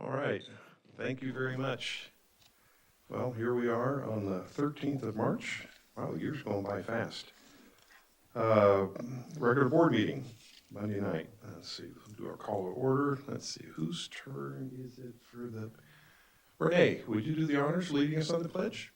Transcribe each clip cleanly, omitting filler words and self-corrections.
All right, thank you very much. Well, here we are on the 13th of March. Wow, the year's going by fast. Regular board meeting, Monday night. Let's see, we'll do our call to order. Let's see, whose turn is it for the... Renee, would you do the honors leading us on the pledge?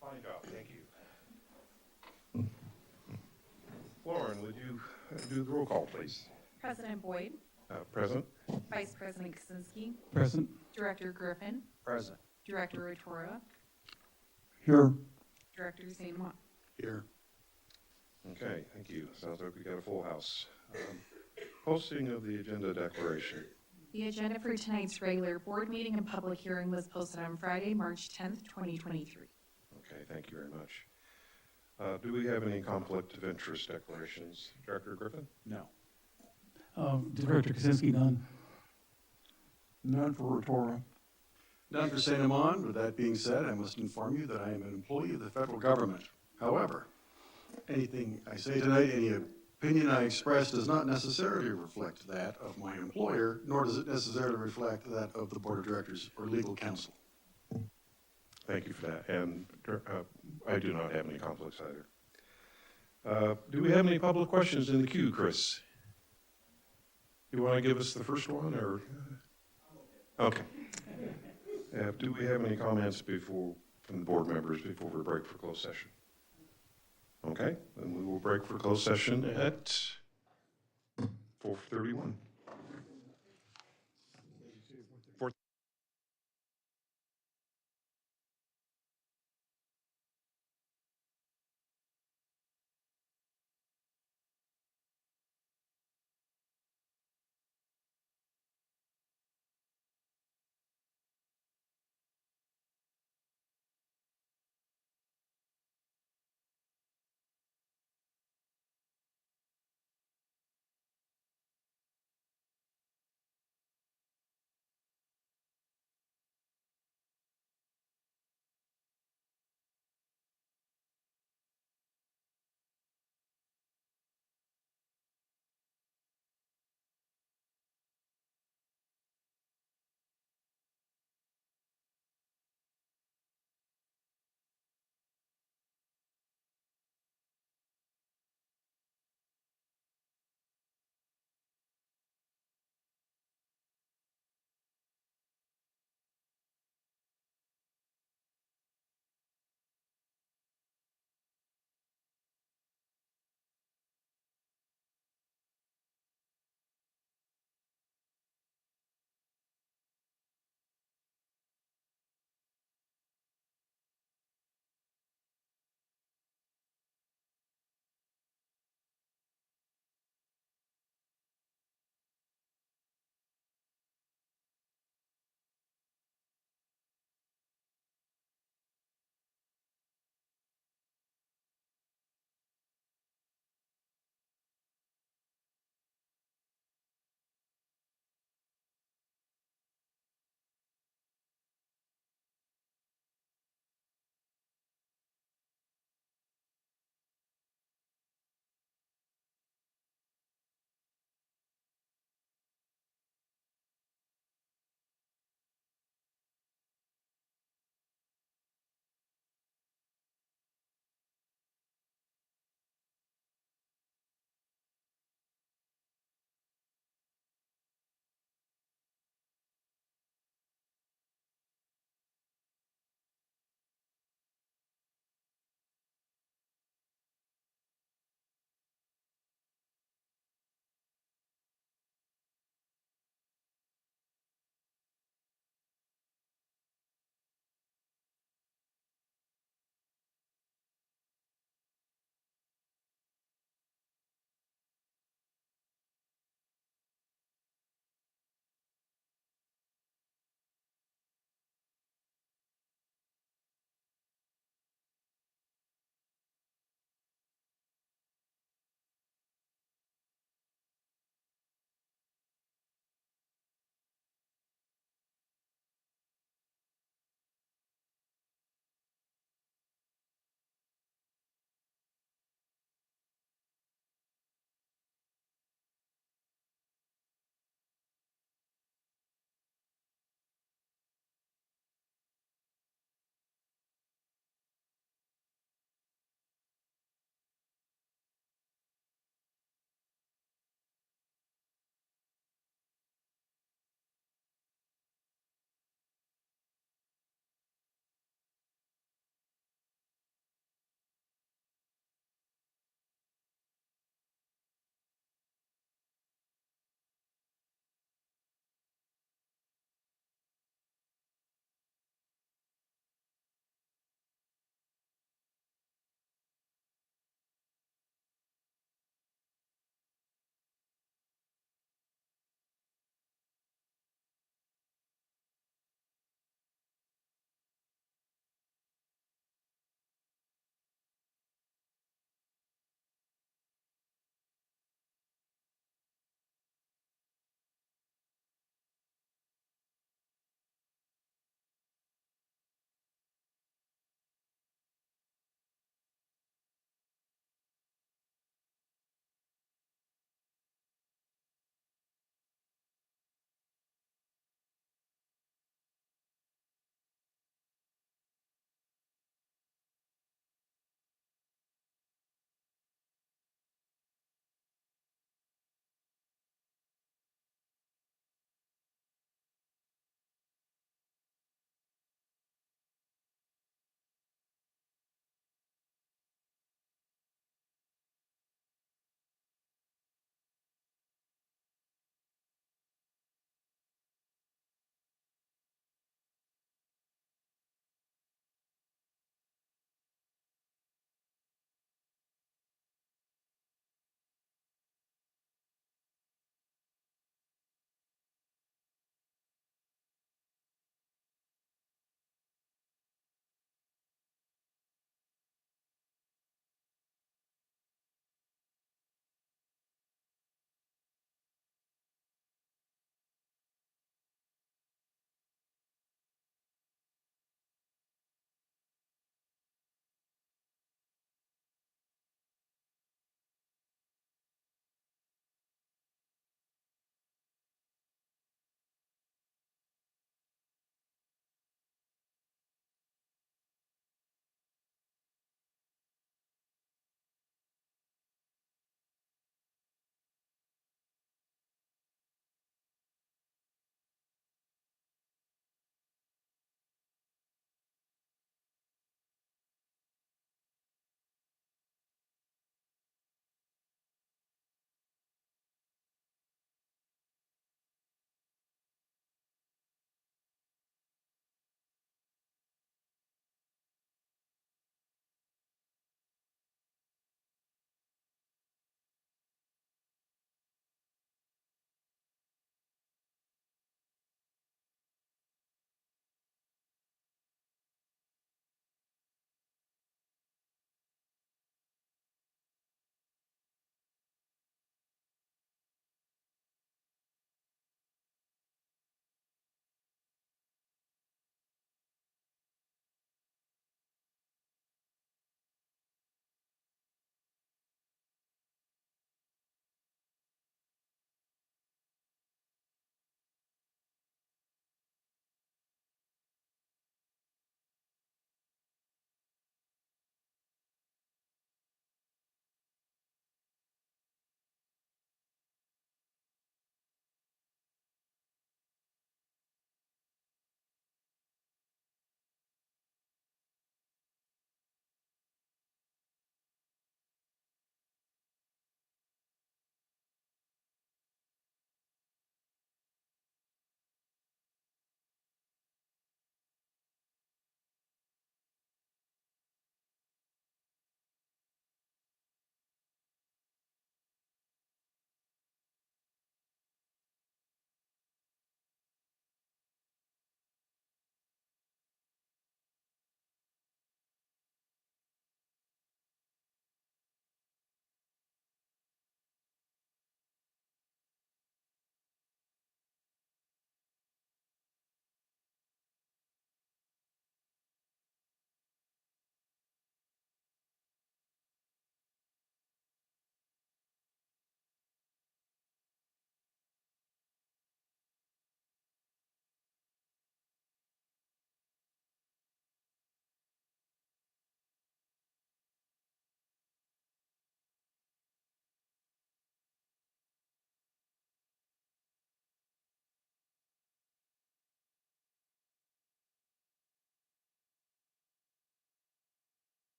Fine job, thank you. Lauren, would you do the roll call, please? President Boyd, Present? Vice President Kaczynski, Present. Director Griffin, Present. Director Rotorua, Here. Director St. Amant. Here. Okay, thank you. Sounds like we got a full house. Posting of the agenda declaration. The agenda for tonight's regular board meeting and public hearing was posted on Friday, March 10th, 2023. Okay, thank you very much. Do we have any conflict of interest declarations? Director Griffin? No. Director Kaczynski, none. None for Rotorua. None for St. Amant. With that being said, I must inform you that I am an employee of the federal government. However, anything I say tonight, any opinion I express does not necessarily reflect that of my employer, nor does it necessarily reflect that of the board of directors or legal counsel. Thank you for that. And I do not have any conflicts either. Do we have any public questions in the queue, Chris? You want to give us the first one, or? Okay. Do we have any comments from the board members before we break for closed session? Okay, then we will break for closed session at 4:31.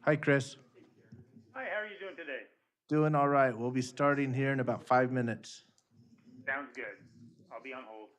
Hi, Chris. Hi, how are you doing today? Doing all right. We'll be starting here in about 5 minutes. Sounds good. I'll be on hold.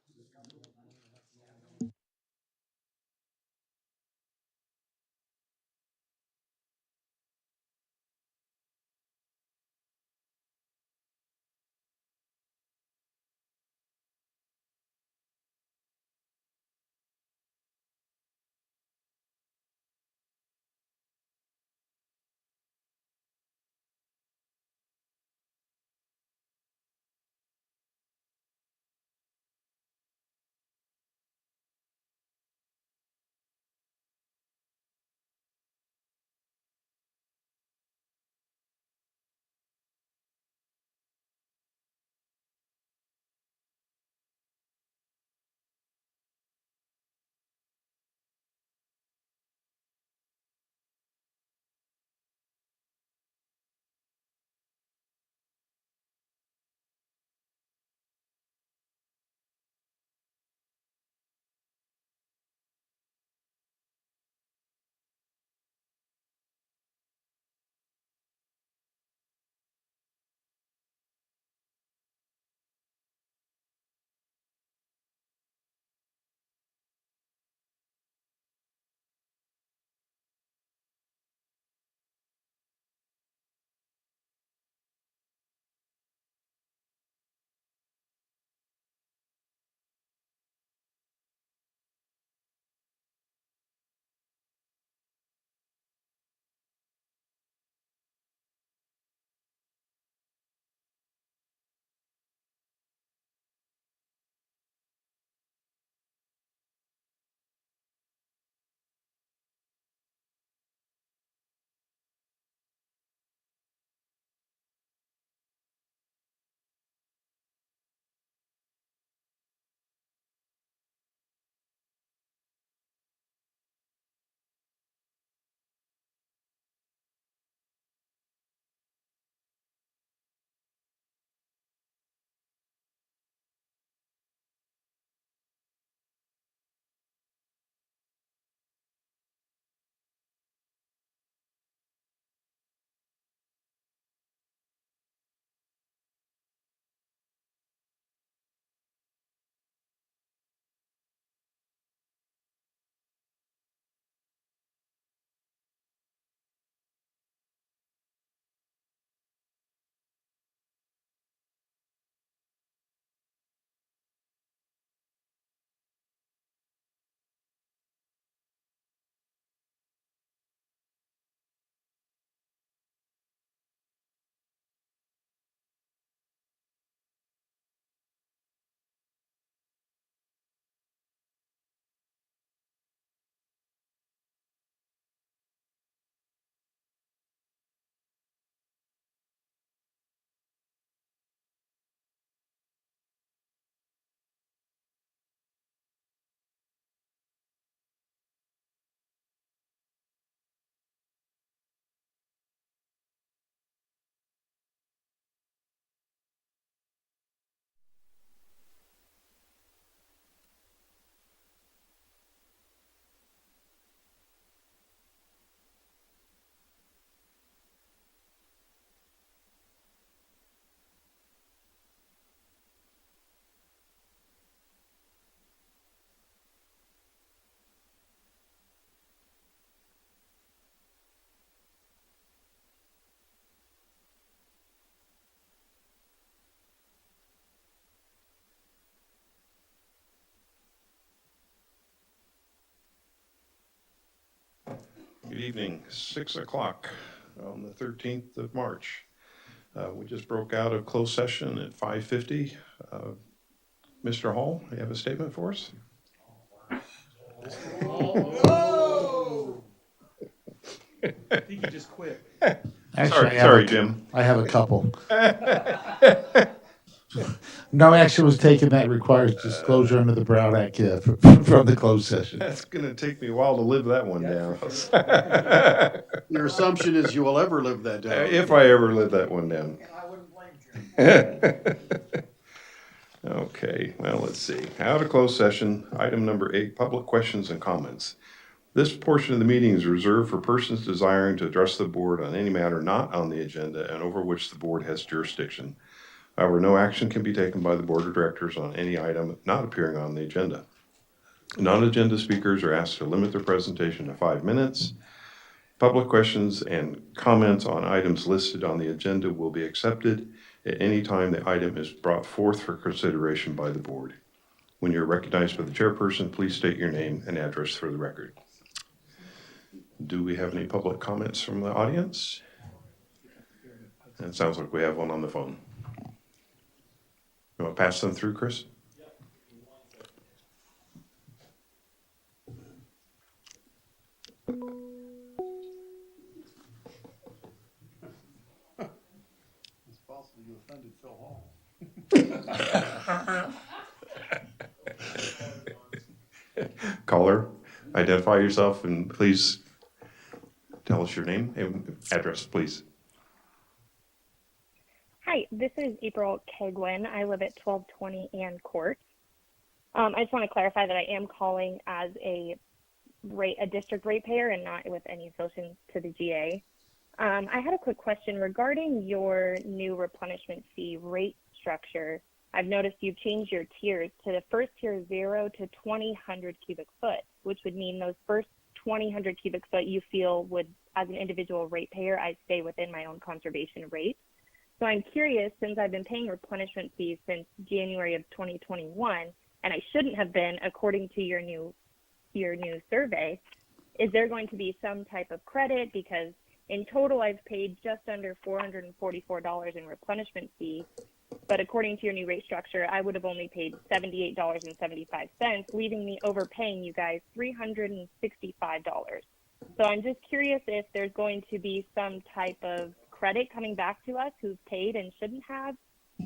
Good evening, 6 o'clock on the 13th of March. We just broke out of closed session at 5:50. Mr. Hall, you have a statement for us? I think you just quit. Actually, Sorry, Jim. I have a couple. No action was taken that requires disclosure under the Brown Act from the closed session. That's going to take me a while to live that one down. Your assumption is you will ever live that down. If I ever live that one down. I wouldn't blame you. Okay, well, let's see. Out of closed session, item number 8, public questions and comments. This portion of the meeting is reserved for persons desiring to address the board on any matter not on the agenda and over which the board has jurisdiction. However, no action can be taken by the board of directors on any item not appearing on the agenda. Non-agenda speakers are asked to limit their presentation to 5 minutes. Public questions and comments on items listed on the agenda will be accepted at any time the item is brought forth for consideration by the board. When you're recognized by the chairperson, please state your name and address for the record. Do we have any public comments from the audience? And it sounds like we have one on the phone. You want to pass them through, Chris? It's possible you offended Phil Hall. Caller, identify yourself and please tell us your name and address, please. Hi, this is April Kegwin. I live at 1220 Ann Court. I just want to clarify that I am calling as a district ratepayer and not with any association to the GA. I had a quick question regarding your new replenishment fee rate structure. I've noticed you've changed your tiers to the first tier 0 to 2000 cubic foot, which would mean those first 2000 cubic foot you feel would, as an individual ratepayer, I stay within my own conservation rate. So I'm curious, since I've been paying replenishment fees since January of 2021, and I shouldn't have been according to your new survey, is there going to be some type of credit? Because in total, I've paid just under $444 in replenishment fee, but according to your new rate structure, I would have only paid $78.75, leaving me overpaying you guys $365. So I'm just curious if there's going to be some type of credit coming back to us who've paid and shouldn't have,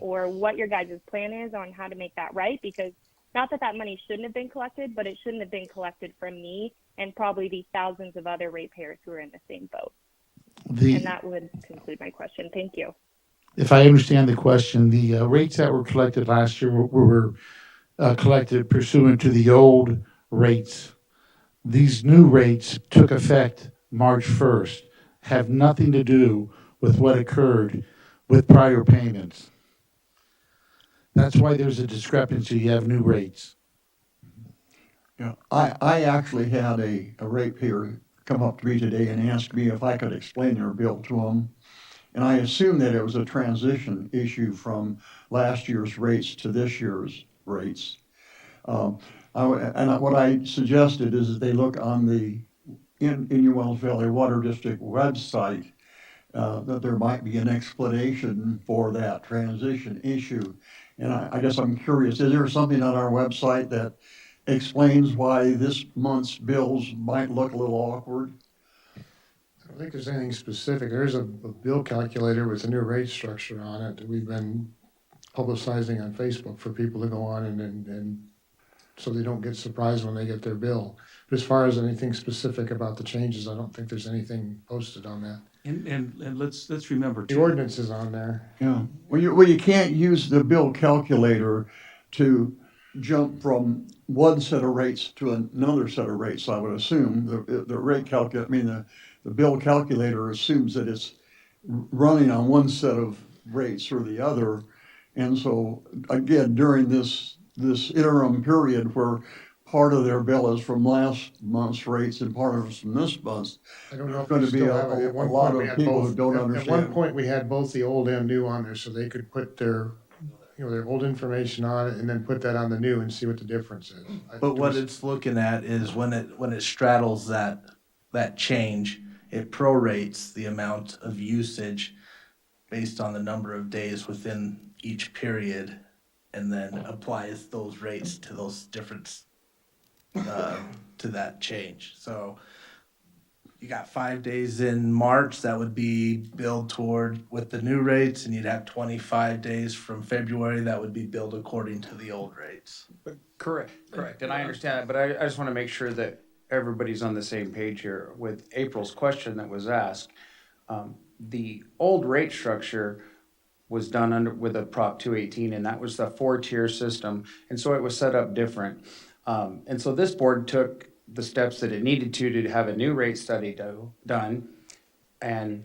or what your guys' plan is on how to make that right, because not that that money shouldn't have been collected, but it shouldn't have been collected from me and probably the thousands of other ratepayers who are in the same boat. And that would conclude my question. Thank you. If I understand the question, the rates that were collected last year were collected pursuant to the old rates. These new rates took effect March 1st, have nothing to do with what occurred with prior payments. That's why there's a discrepancy. You have new rates. Yeah, I actually had a ratepayer come up to me today and ask me if I could explain their bill to them. And I assumed that it was a transition issue from last year's rates to this year's rates. What I suggested is that they look on the Indian Wells Valley Water District website, that there might be an explanation for that transition issue. And I guess I'm curious, is there something on our website that explains why this month's bills might look a little awkward? I don't think there's anything specific. There's a bill calculator with a new rate structure on it that we've been publicizing on Facebook for people to go on and so they don't get surprised when they get their bill. But as far as anything specific about the changes, I don't think there's anything posted on that. And let's remember The too, ordinance is on there. Yeah, well, you can't use the bill calculator to jump from one set of rates to another set of rates. I would assume the rate the bill calculator assumes that it's running on one set of rates or the other. And so again, during this interim period where part of their bill is from last month's rates and part of it's from this month's, I don't know if going we to be still a have it. At one lot point, we of had people both. who don't At understand. one point, we had both the old and new on there, so they could put their old information on it and then put that on the new and see what the difference is. But what it's looking at is when it straddles that change, it prorates the amount of usage based on the number of days within each period, and then applies those rates to those different to that change. So you got 5 days in March that would be billed toward with the new rates, and you'd have 25 days from February that would be billed according to the old rates. Correct. And I understand that, but I just want to make sure that everybody's on the same page here. With April's question that was asked, the old rate structure was done with a Prop 218, and that was the 4-tier system, and so it was set up different. And so this board took the steps that it needed to have a new rate study done and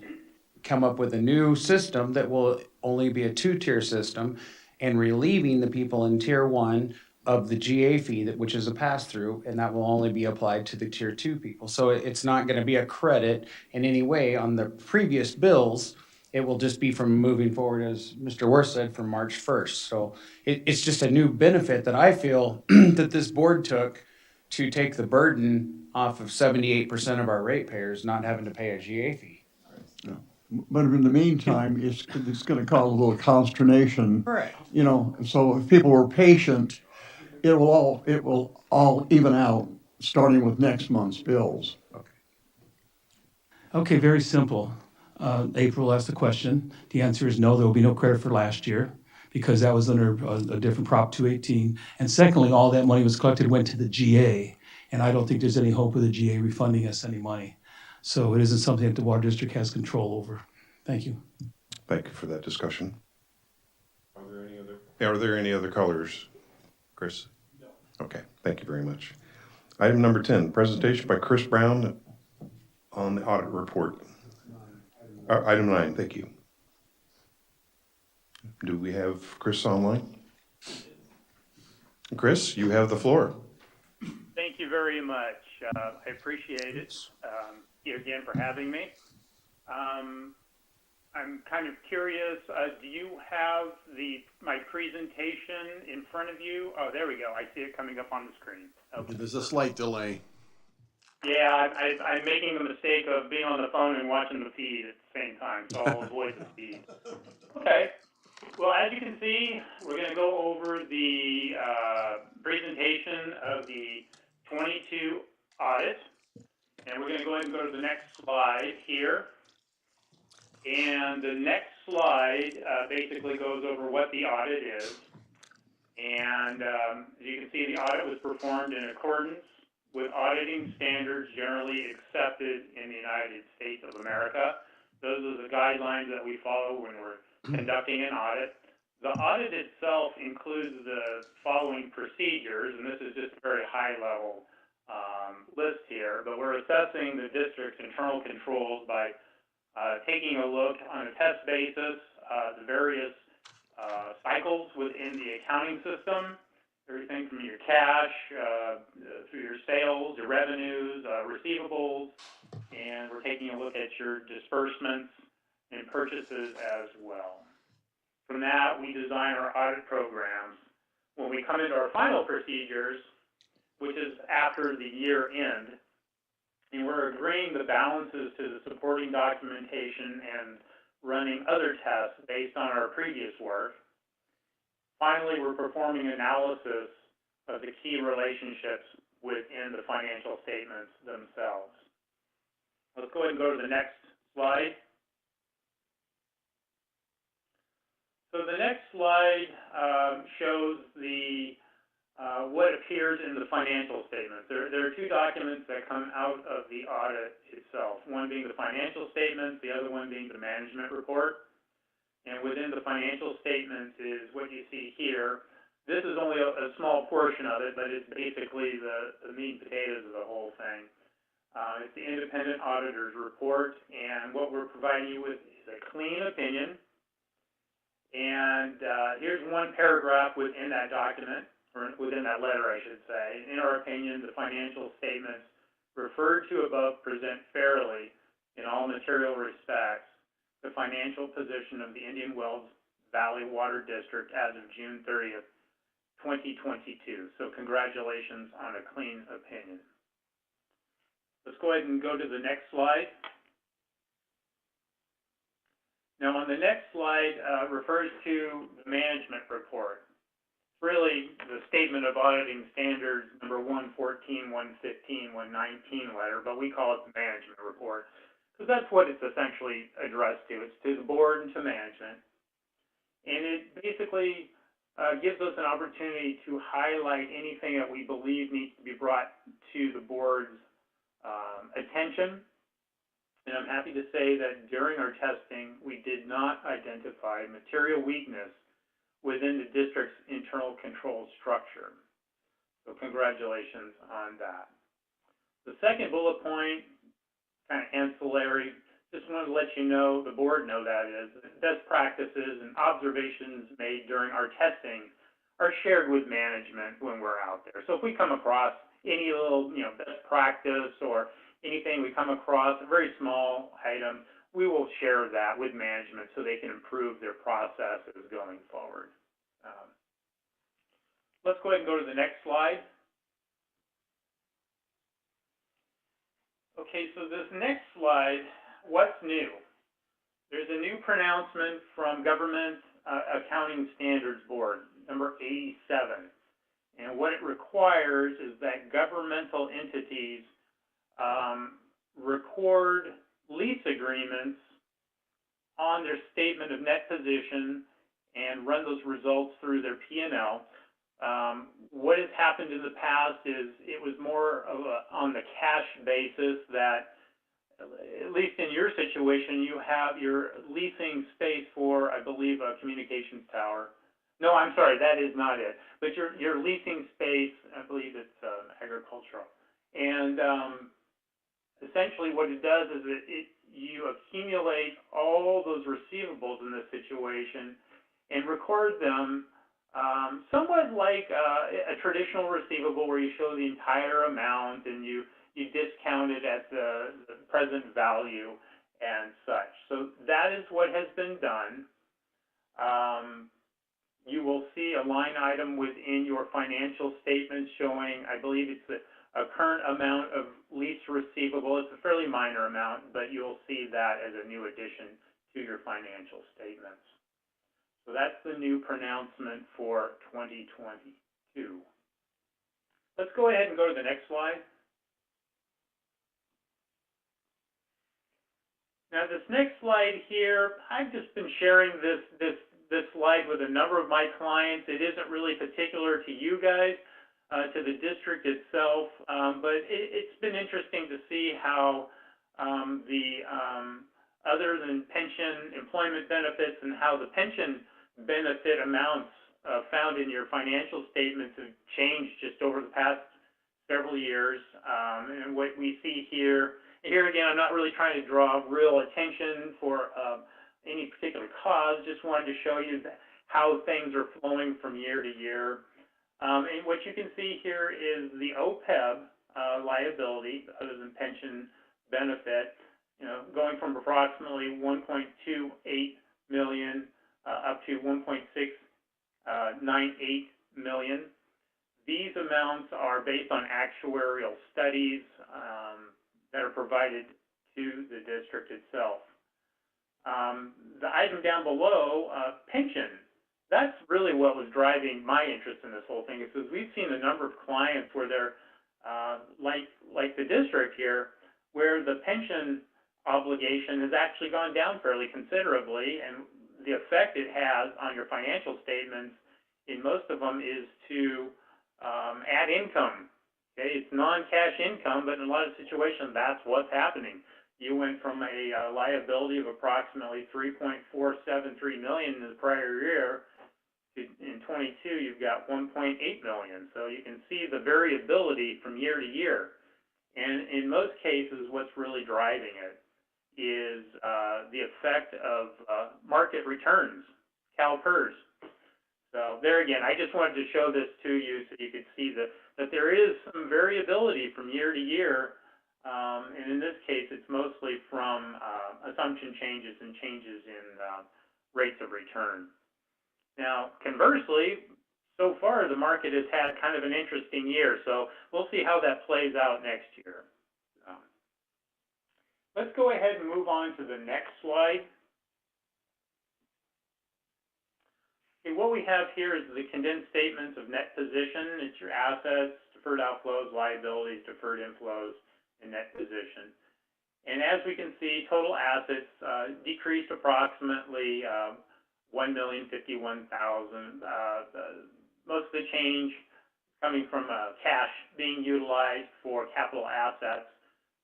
come up with a new system that will only be a two-tier system and relieving the people in tier one of the GA fee which is a pass-through, and that will only be applied to the tier two people. So it's not gonna be a credit in any way on the previous bills. It will just be from moving forward, as Mr. Worth said, from March 1st. So it's just a new benefit that I feel that this board took to take the burden off of 78% of our ratepayers not having to pay a GA fee. But in the meantime, it's gonna cause a little consternation. Correct. You know, so if people were patient, it will all even out, starting with next month's bills. Okay, very simple. April asked the question. The answer is no, there will be no credit for last year because that was under a different Prop 218. And secondly, all that money was collected went to the GA. And I don't think there's any hope of the GA refunding us any money. So it isn't something that the water district has control over. Thank you. Thank you for that discussion. Are there any other colors, Chris? No. Okay, thank you very much. Item number 10, presentation by Chris Brown on the audit report. Item 9, thank you. Do we have Chris online? Chris, you have the floor. Thank you very much. I appreciate it. You again for having me. I'm kind of curious. Do you have my presentation in front of you? Oh, there we go. I see it coming up on the screen. Okay. There's a slight delay. Yeah, I'm making the mistake of being on the phone and watching the feed at the same time, so I'll avoid the feed. Okay. Well, as you can see, we're going to go over the presentation of the 22 audit, and we're going to go ahead and go to the next slide here. And the next slide basically goes over what the audit is. And as you can see, the audit was performed in accordance with auditing standards generally accepted in the United States of America. Those are the guidelines that we follow when we're conducting an audit. The audit itself includes the following procedures, and this is just a very high-level list here, but we're assessing the district's internal controls by taking a look on a test basis, the various cycles within the accounting system, everything from your cash through your sales, your revenues, receivables, and we're taking a look at your disbursements and purchases as well. From that, we design our audit programs. When we come into our final procedures, which is after the year end, and we're agreeing the balances to the supporting documentation and running other tests based on our previous work. Finally, we're performing analysis of the key relationships within the financial statements themselves. Let's go ahead and go to the next slide. So the next slide shows the what appears in the financial statements. There are two documents that come out of the audit itself, one being the financial statements, the other one being the management report. And within the financial statements is what you see here. This is only a small portion of it, but it's basically the meat and potatoes of the whole thing. It's the independent auditor's report, and what we're providing you with is a clean opinion. And here's one paragraph within that document, or within that letter, I should say. In our opinion, the financial statements referred to above present fairly, in all material respects, the financial position of the Indian Wells Valley Water District as of June 30th, 2022. So congratulations on a clean opinion. Let's go ahead and go to the next slide. Now on the next slide refers to the management report. Really the statement of auditing standards number 114, 115, 119 letter, but we call it the management report because that's what it's essentially addressed to. It's to the board and to management. And it basically gives us an opportunity to highlight anything that we believe needs to be brought to the board's attention. And I'm happy to say that during our testing, we did not identify material weakness within the district's internal control structure. So congratulations on that. The second bullet point, kind of ancillary, just wanted to let you know, the board know that is, best practices and observations made during our testing are shared with management when we're out there. So if we come across any little, best practice or anything we come across, a very small item, we will share that with management so they can improve their processes going forward. Let's go ahead and go to the next slide. Okay, so this next slide, what's new? There's a new pronouncement from Government Accounting Standards Board, number 87. And what it requires is that governmental entities record lease agreements on their statement of net position and run those results through their P&L. What has happened in the past is it was more of on the cash basis that, at least in your situation, you have your leasing space for, I believe, a communications tower. No, I'm sorry, that is not it. But your leasing space, I believe it's agricultural. And essentially what it does is you accumulate all those receivables in this situation and record them somewhat like a traditional receivable where you show the entire amount and you discount it at the present value and such. So that is what has been done. You will see a line item within your financial statement showing, I believe it's a current amount of lease receivable. It's a fairly minor amount, but you'll see that as a new addition to your financial statements. So that's the new pronouncement for 2022. Let's go ahead and go to the next slide. Now this next slide here, I've just been sharing this slide with a number of my clients. It isn't really particular to you guys, to the district itself, but it's been interesting to see how other than pension employment benefits and how the pension benefit amounts found in your financial statements have changed just over the past several years. And what we see here again, I'm not really trying to draw real attention for any particular cause, just wanted to show you how things are flowing from year to year. And what you can see here is the OPEB liability, other than pension benefit, going from approximately 1.28 million up to 1.698 million. These amounts are based on actuarial studies that are provided to the district itself. The item down below, pension, that's really what was driving my interest in this whole thing, is because we've seen a number of clients where they're, like the district here, where the pension obligation has actually gone down fairly considerably, and the effect it has on your financial statements in most of them is to add income. Okay, it's non-cash income, but in a lot of situations, that's what's happening. You went from a liability of approximately $3.473 million in the prior year to, in 22, you've got $1.8 million. So you can see the variability from year to year. And in most cases, what's really driving it is the effect of market returns, CalPERS. So there again, I just wanted to show this to you so you could see that there is some variability from year to year. And in this case, it's mostly from assumption changes and changes in rates of return. Now, conversely, so far the market has had kind of an interesting year, so we'll see how that plays out next year. Let's go ahead and move on to the next slide. Okay, what we have here is the condensed statements of net position. It's your assets, deferred outflows, liabilities, deferred inflows, and net position. And as we can see, total assets decreased approximately $1,051,000. Most of the change coming from cash being utilized for capital assets,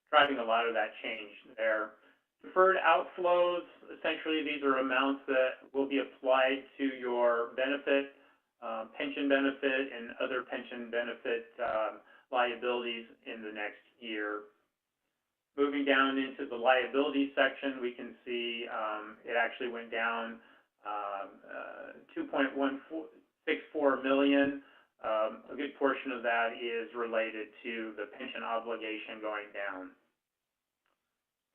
driving a lot of that change there. Deferred outflows, essentially these are amounts that will be applied to your benefit, pension benefit, and other pension benefit liabilities in the next year. Moving down into the liability section, we can see it actually went down 2.164 million. A good portion of that is related to the pension obligation going down.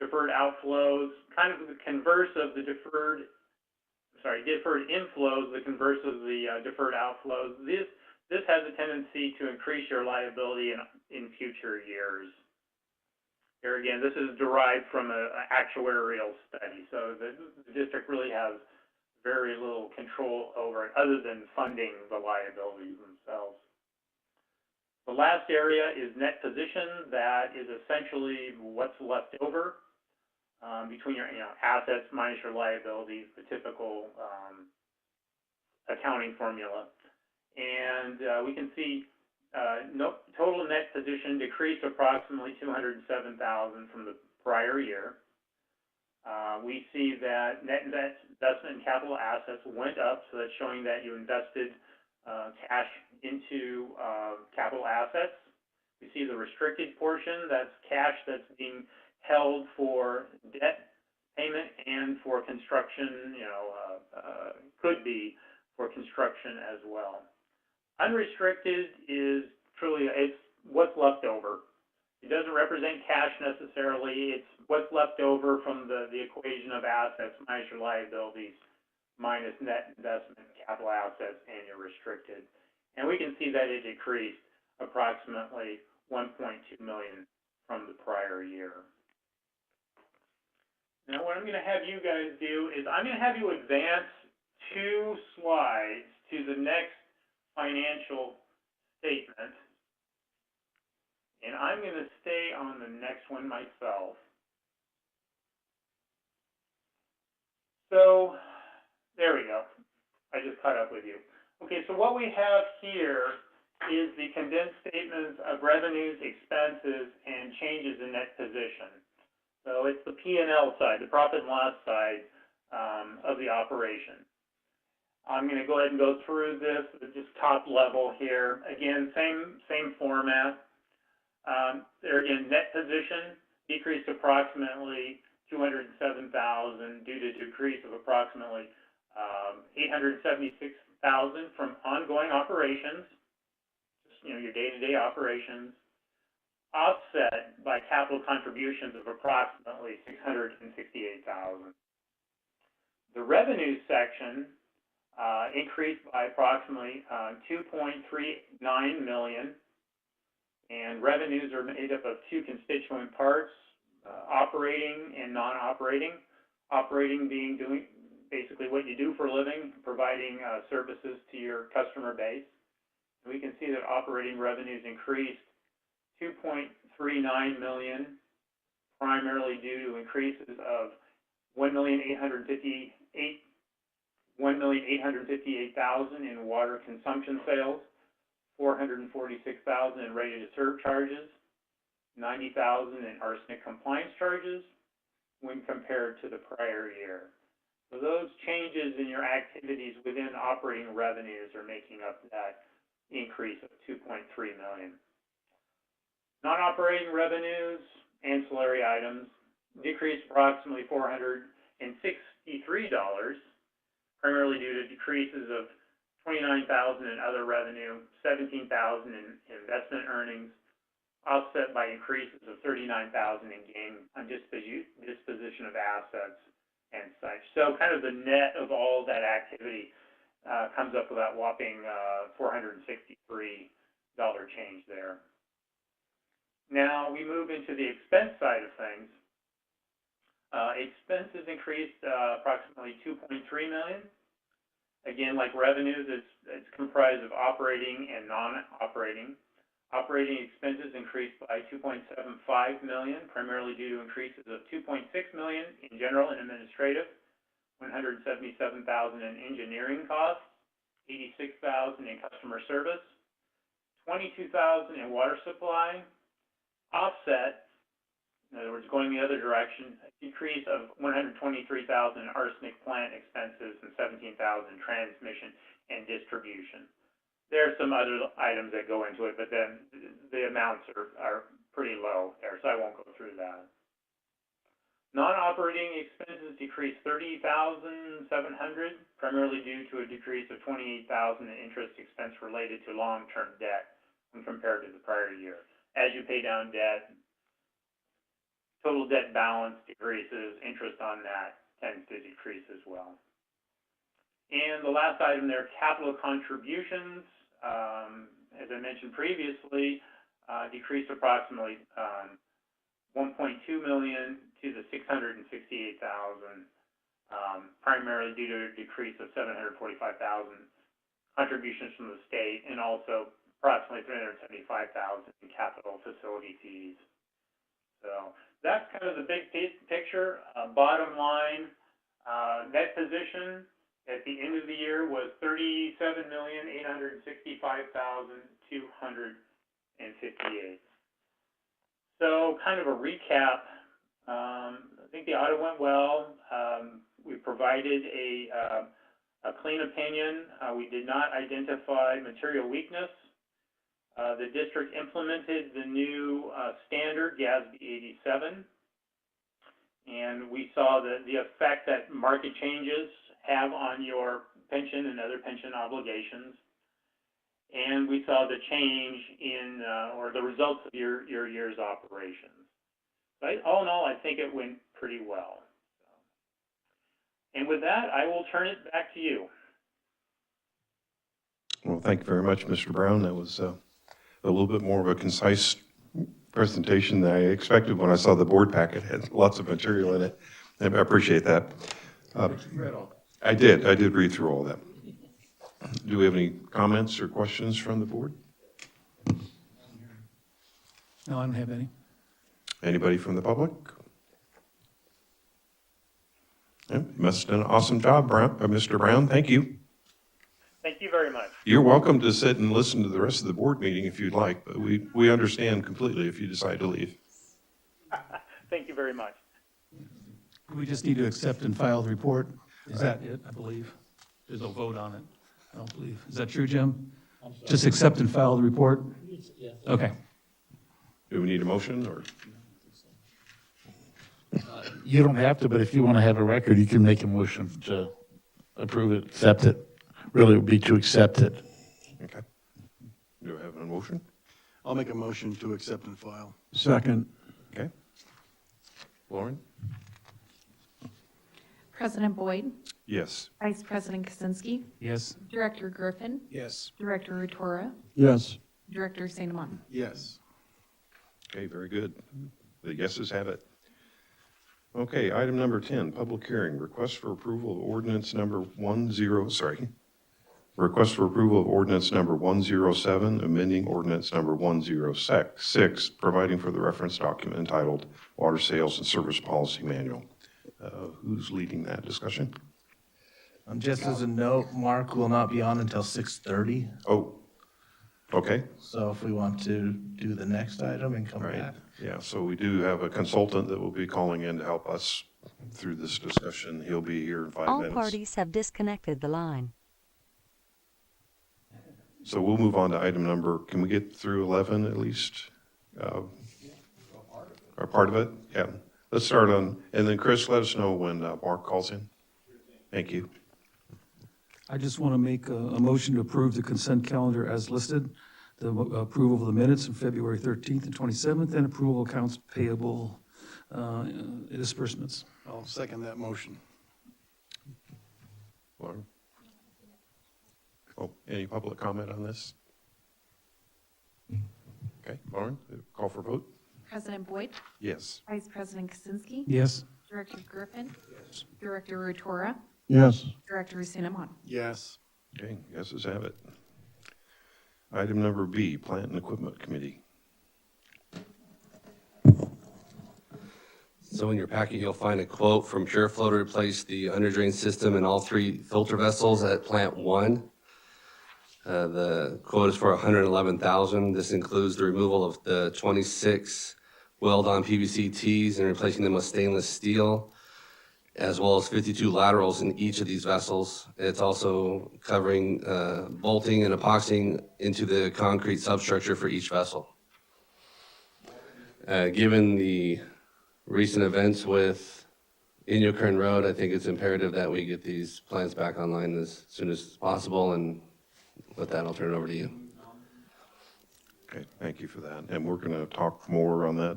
Deferred outflows, kind of the converse of the deferred inflows, the converse of the deferred outflows. This has a tendency to increase your liability in future years. Here again, this is derived from an actuarial study, so the district really has very little control over it other than funding the liabilities themselves. The last area is net position. That is essentially what's left over between your assets minus your liabilities, the typical accounting formula. And we can see total net position decreased approximately $207,000 from the prior year. We see that net investment in capital assets went up, so that's showing that you invested cash into capital assets. We see the restricted portion, that's cash that's being held for debt payment and for construction, could be for construction as well. Unrestricted is truly, it's what's left over. It doesn't represent cash necessarily, it's what's left over from the equation of assets minus your liabilities, minus net investment capital assets and your restricted. And we can see that it decreased approximately $1.2 million from the prior year. Now what I'm going to have you guys do is I'm going to have you advance 2 slides to the next financial statement. And I'm going to stay on the next one myself. So there we go. I just caught up with you. Okay, so what we have here is the condensed statements of revenues, expenses, and changes in net position. So it's the P&L side, the profit and loss side of the operation. I'm going to go ahead and go through this, just top level here. Again, same format. There again, net position decreased approximately $207,000 due to a decrease of approximately $876,000 from ongoing operations, just, your day-to-day operations, offset by capital contributions of approximately $668,000. The revenue section increased by approximately $2.39 million, and revenues are made up of 2 constituent parts, operating and non-operating. Operating being doing basically what you do for a living, providing services to your customer base. We can see that operating revenues increased $2.39 million, primarily due to increases of $1,858,000 in water consumption sales, $446,000 in ready-to-serve charges, $90,000 in arsenic compliance charges when compared to the prior year. So those changes in your activities within operating revenues are making up that increase of $2.3 million. Non-operating revenues, ancillary items, decreased approximately $463, primarily due to decreases of $29,000 in other revenue, $17,000 in investment earnings, offset by increases of $39,000 in gain on disposition of assets and such. So kind of the net of all that activity comes up with that whopping $463 change there. Now we move into the expense side of things. Expenses increased approximately $2.3 million. Again, like revenues, it's comprised of operating and non-operating. Operating expenses increased by $2.75 million, primarily due to increases of $2.6 million in general and administrative, $177,000 in engineering costs, $86,000 in customer service, $22,000 in water supply, offset, in other words, going the other direction, a decrease of $123,000 in arsenic plant expenses and $17,000 in transmission and distribution. There are some other items that go into it, but then the amounts are pretty low there, so I won't go through that. Non-operating expenses decreased $30,700, primarily due to a decrease of $28,000 in interest expense related to long-term debt when compared to the prior year. As you pay down debt, total debt balance decreases, interest on that tends to decrease as well. And the last item there, capital contributions, as I mentioned previously, decreased approximately $1.2 million to the $668,000, primarily due to a decrease of $745,000 contributions from the state, and also approximately $375,000 in capital facility fees. So that's kind of the big picture. Bottom line, net position at the end of the year was $37,865,258. So kind of a recap. I think the audit went well. We provided a clean opinion. We did not identify material weakness. The district implemented the new standard, GASB 87, and we saw the effect that market changes have on your pension and other pension obligations. And we saw the change in, or the results of your year's operations. So all in all, I think it went pretty well. And with that, I will turn it back to you. Well, thank you very much, Mr. Brown. That was a little bit more of a concise presentation than I expected when I saw the board packet. It had lots of material in it. I appreciate that. I did read through all that. Do we have any comments or questions from the board? No, I don't have any. Anybody from the public? Yeah, you must have done an awesome job, Mr. Brown. Thank you. Thank you very much. You're welcome to sit and listen to the rest of the board meeting if you'd like, but we understand completely if you decide to leave. Thank you very much. We just need to accept and file the report. Is that it, I believe? There's no vote on it, I don't believe. Is that true, Jim? Just accept and file the report? Okay. Do we need a motion or? You don't have to, but if you want to have a record, you can make a motion to approve it, accept it. Really, it would be to accept it. Okay. Do I have a motion? I'll make a motion to accept and file. Second. Okay. Lauren? President Boyd, Yes. Vice President Kaczynski, Yes? Director Griffin, Yes. Director Rutora, Yes. Director St. Amant. Yes. Okay, very good. The yeses have it. Okay, item number 10, public hearing, request for approval of ordinance number 107, amending ordinance number 106, providing for the reference document entitled Water Sales and Service Policy Manual. Who's leading that discussion? Just as a note, Mark will not be on until 6:30. Oh, okay. So if we want to do the next item and come Right. back. Yeah, so we do have a consultant that will be calling in to help us through this discussion. He'll be here in 5 All minutes. parties have disconnected the line. So we'll move on to item number, can we get through 11 at least? Or part of it? Yeah. Let's start on, and then Chris, let us know when Mark calls in. Thank you. I just want to make a motion to approve the consent calendar as listed, the approval of the minutes from February 13th and 27th, and approval of accounts payable disbursements. I'll second that motion. Lauren? Oh, any public comment on this? Okay, Lauren, call for vote? President Boyd, Yes. Vice President Kaczynski, Yes? Director Griffin, Director Rutora, Yes. Director St. Amant. Yes. Okay, yeses have it. Item number B, Plant and Equipment Committee. So in your packet, you'll find a quote from PureFlow to replace the underdrain system in all 3 filter vessels at Plant 1. The quote is for $111,000. This includes the removal of the 26 weld-on PVC tees and replacing them with stainless steel, as well as 52 laterals in each of these vessels. It's also covering bolting and epoxying into the concrete substructure for each vessel. Given the recent events with Inyokern Road, I think it's imperative that we get these plants back online as soon as possible, and with that, I'll turn it over to you. Okay, thank you for that. And we're going to talk more on that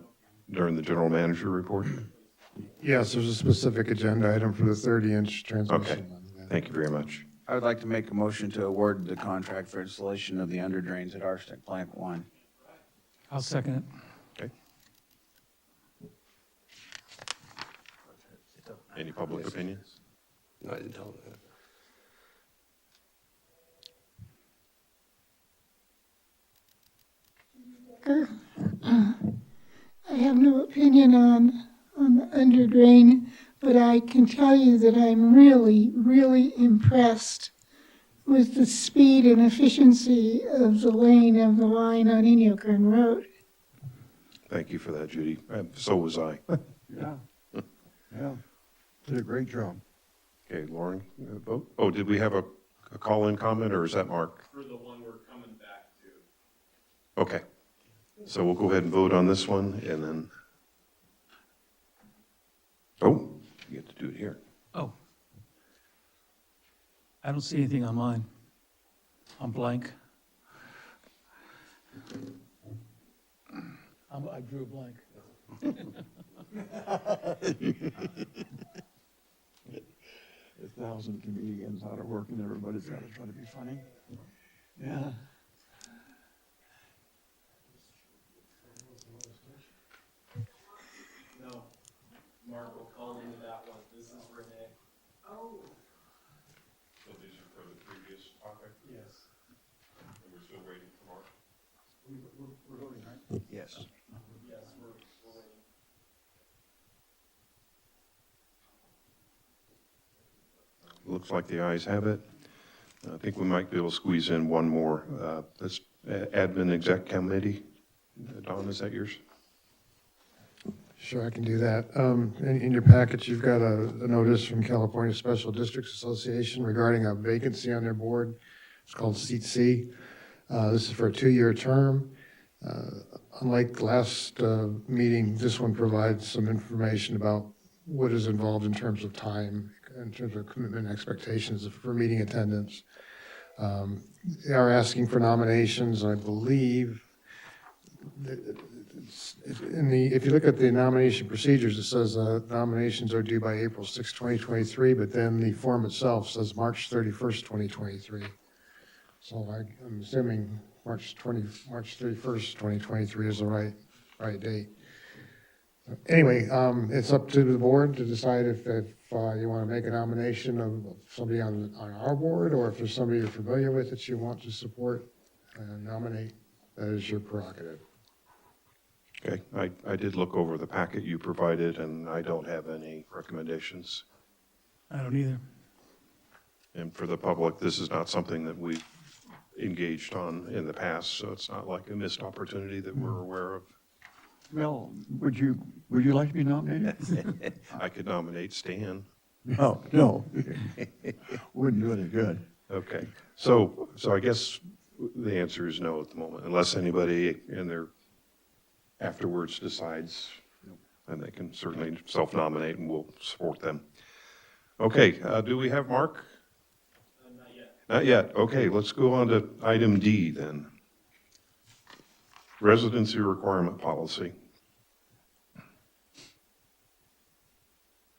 during the general manager report. Yes, there's a specific agenda item for the 30-inch Okay, transmission line. Yeah. thank you very much. I would like to make a motion to award the contract for installation of the under drains at Arsenic Plant 1. I'll second it. Okay. Any public opinion? No, I didn't tell them that. I have no opinion on the under drain, but I can tell you that I'm really, really impressed with the speed and efficiency of the laying of the line on Inyokern Road. Thank you for that, Judy. So was I. Yeah. Yeah. Did a great job. Okay, Lauren, vote. Oh, did we have a call-in comment, or is that Mark? For the one we're coming back to. Okay. So we'll go ahead and vote on this one, and then, oh, you get to do it here. Oh. I don't see anything on mine. I'm blank. I drew a blank. A thousand comedians out of work and everybody's got to try to be funny. Yeah. No, Mark will call into that one. This is Renee. So these are for the previous topic? Yes. And we're still waiting for Mark? We're voting, right? Yes. Yes, we're waiting. Looks like the ayes have it. I think we might be able to squeeze in one more. This admin exec committee. Don, is that yours? Sure, I can do that. In your package, you've got a notice from California Special Districts Association regarding a vacancy on their board. It's called Seat C. This is for a 2-year term. Unlike last meeting, this one provides some information about what is involved in terms of time, in terms of commitment expectations for meeting attendance. They are asking for nominations, I believe. If you look at the nomination procedures, it says nominations are due by April 6, 2023, but then the form itself says March 31st, 2023. So I'm assuming March 31st, 2023 is the right date. Anyway, it's up to the board to decide if you want to make a nomination of somebody on our board, or if there's somebody you're familiar with that you want to support and nominate. That is your prerogative. Okay, I did look over the packet you provided, and I don't have any recommendations. I don't either. And for the public, this is not something that we've engaged on in the past, so it's not like a missed opportunity that we're aware of. Mel, would you like to be nominated? I could nominate Stan. No, no. Wouldn't do any good. Okay, so I guess the answer is no at the moment, unless anybody in there afterwards decides, and they can certainly self-nominate and we'll support them. Okay, do we have Mark? Not yet. Not yet. Okay, let's go on to item D then. Residency requirement policy.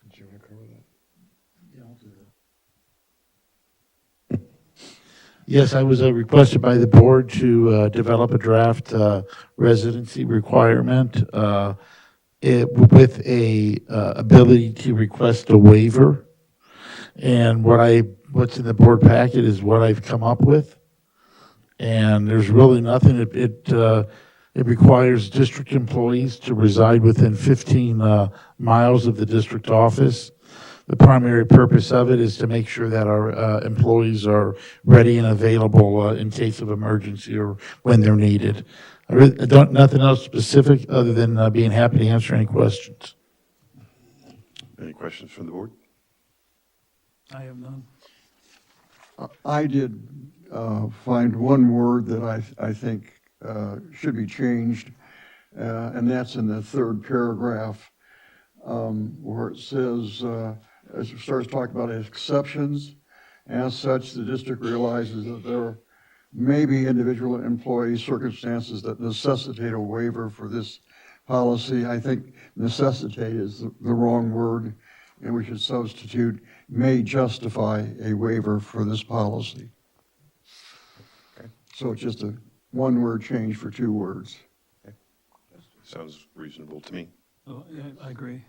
Did you want to cover that? Yeah, I'll do that. Yes, I was requested by the board to develop a draft residency requirement with a ability to request a waiver. And what's in the board packet is what I've come up with. And there's really nothing. It requires district employees to reside within 15 miles of the district office. The primary purpose of it is to make sure that our employees are ready and available in case of emergency or when they're needed. I don't, nothing else specific other than being happy to answer any questions. Any questions from the board? I have none. I did find one word that I think should be changed. and that's in the third paragraph, where it says, as it starts talking about exceptions. As such, the district realizes that there may be individual employee circumstances that necessitate a waiver for this policy. I think necessitate is the wrong word, and we should substitute may justify a waiver for this policy. Okay. So it's just a one-word change for two words. Sounds reasonable to me. Oh, yeah, I agree.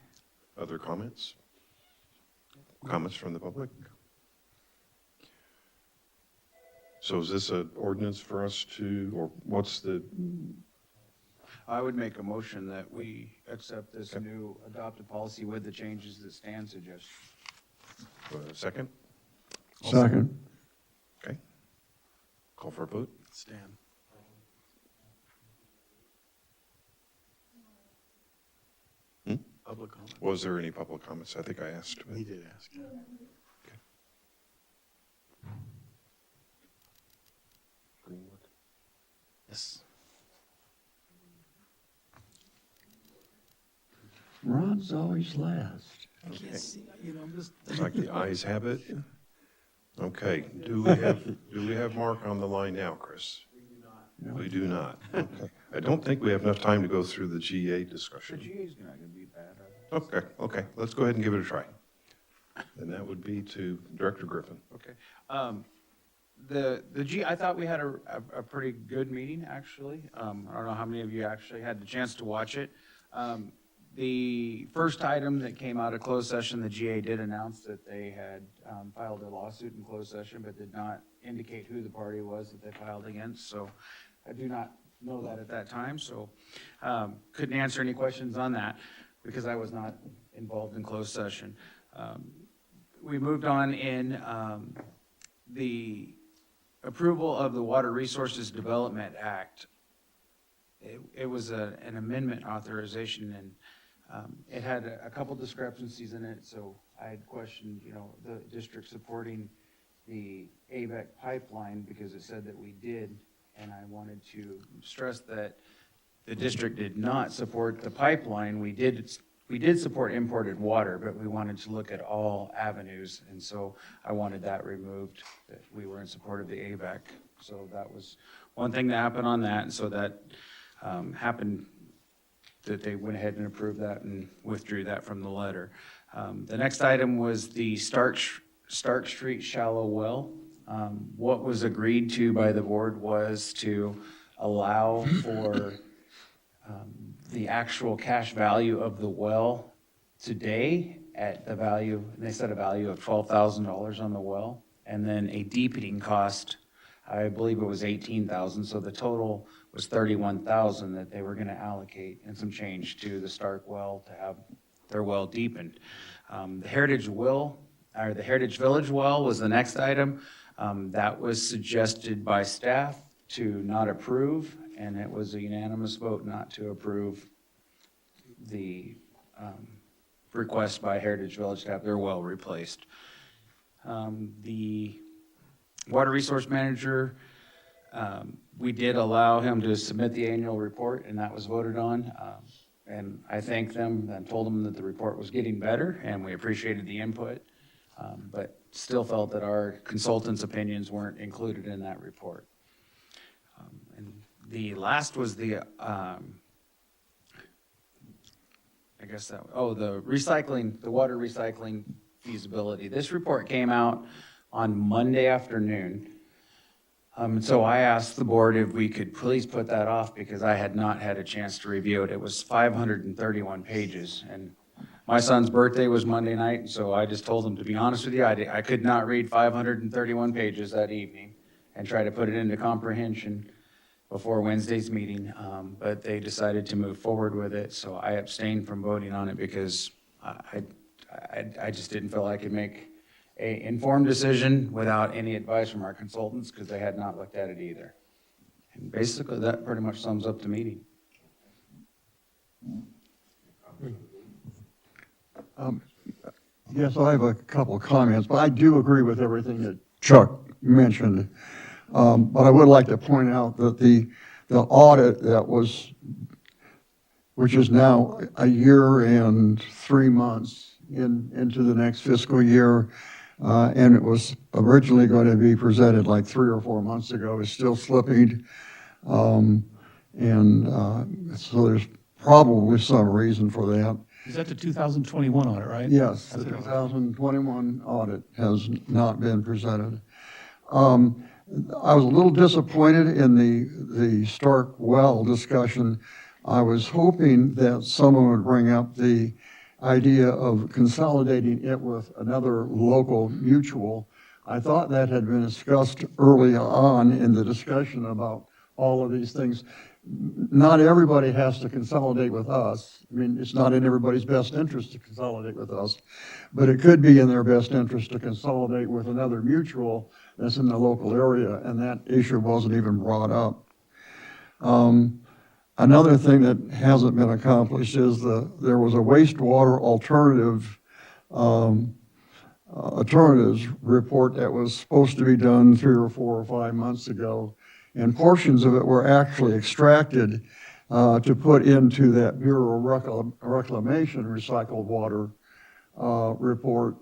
Other comments? Comments from the public? So is this an ordinance for us to, or what's the, I would make a motion that we accept this new adopted policy with the changes that Stan suggests. second? Second. Okay. Call for a vote? Stan. Public comment. Was there any public comments? I think I asked. He did ask, yeah. Greenwood? Yes. Ron's always last. I can't see, you know, I'm just. It's like the ayes have it. Okay, do we have Mark on the line now, Chris? We do not. Okay. I don't think we have enough time to go through the GA The discussion. GA's not gonna be bad. Okay, let's go ahead and give it a try. And that would be to Director Griffin. Okay. I thought we had a pretty good meeting, actually. I don't know how many of you actually had the chance to watch it. The first item that came out of closed session, the GA did announce that they had filed a lawsuit in closed session, but did not indicate who the party was that they filed against. So I do not know that at that time, so couldn't answer any questions on that because I was not involved in closed session. We moved on in the approval of the Water Resources Development Act. It was an amendment authorization, and it had a couple discrepancies in it, so I had questioned, the district supporting the ABEC pipeline because it said that we did, and I wanted to stress that the district did not support the pipeline. We did support imported water, but we wanted to look at all avenues, and so I wanted that removed, that we were in support of the ABEC. So that was one thing that happened on that, and so that happened, that they went ahead and approved that and withdrew that from the letter. The next item was the Stark Street shallow well. What was agreed to by the board was to allow for the actual cash value of the well today at the value, they set a value of $12,000 on the well, and then a deepening cost, I believe it was $18,000, so the total was $31,000 that they were gonna allocate and some change to the Stark well to have their well deepened. The Heritage Village well was the next item. That was suggested by staff to not approve, and it was a unanimous vote not to approve the request by Heritage Village to have their well replaced. The water resource manager, we did allow him to submit the annual report, and that was voted on. And I thanked them and told them that the report was getting better, and we appreciated the input, but still felt that our consultants' opinions weren't included in that report. And the last was the, the recycling, the water recycling feasibility. This report came out on Monday afternoon. And so I asked the board if we could please put that off because I had not had a chance to review it. It was 531 pages, and my son's birthday was Monday night, so I just told him, to be honest with you, I could not read 531 pages that evening and try to put it into comprehension before Wednesday's meeting, but they decided to move forward with it, so I abstained from voting on it because I just didn't feel I could make an informed decision without any advice from our consultants because they had not looked at it either. And basically, that pretty much sums up the meeting. Yes, I have a couple of comments, but I do agree with everything that Chuck mentioned. But I would like to point out that the audit that was which is now a year and 3 months into the next fiscal year. And it was originally going to be presented like 3 or 4 months ago. It's still slipping. So there's probably some reason for that. Is that the 2021 audit, right? Yes, the That's what it was. 2021 audit has not been presented. I was a little disappointed in the Stark well discussion. I was hoping that someone would bring up the idea of consolidating it with another local mutual. I thought that had been discussed early on in the discussion about all of these things. Not everybody has to consolidate with us. I mean, it's not in everybody's best interest to consolidate with us, but it could be in their best interest to consolidate with another mutual that's in the local area, and that issue wasn't even brought up. Another thing that hasn't been accomplished is there was a wastewater alternatives report that was supposed to be done 3 or 4 or 5 months ago, and portions of it were actually extracted to put into that Bureau of Reclamation recycled water report.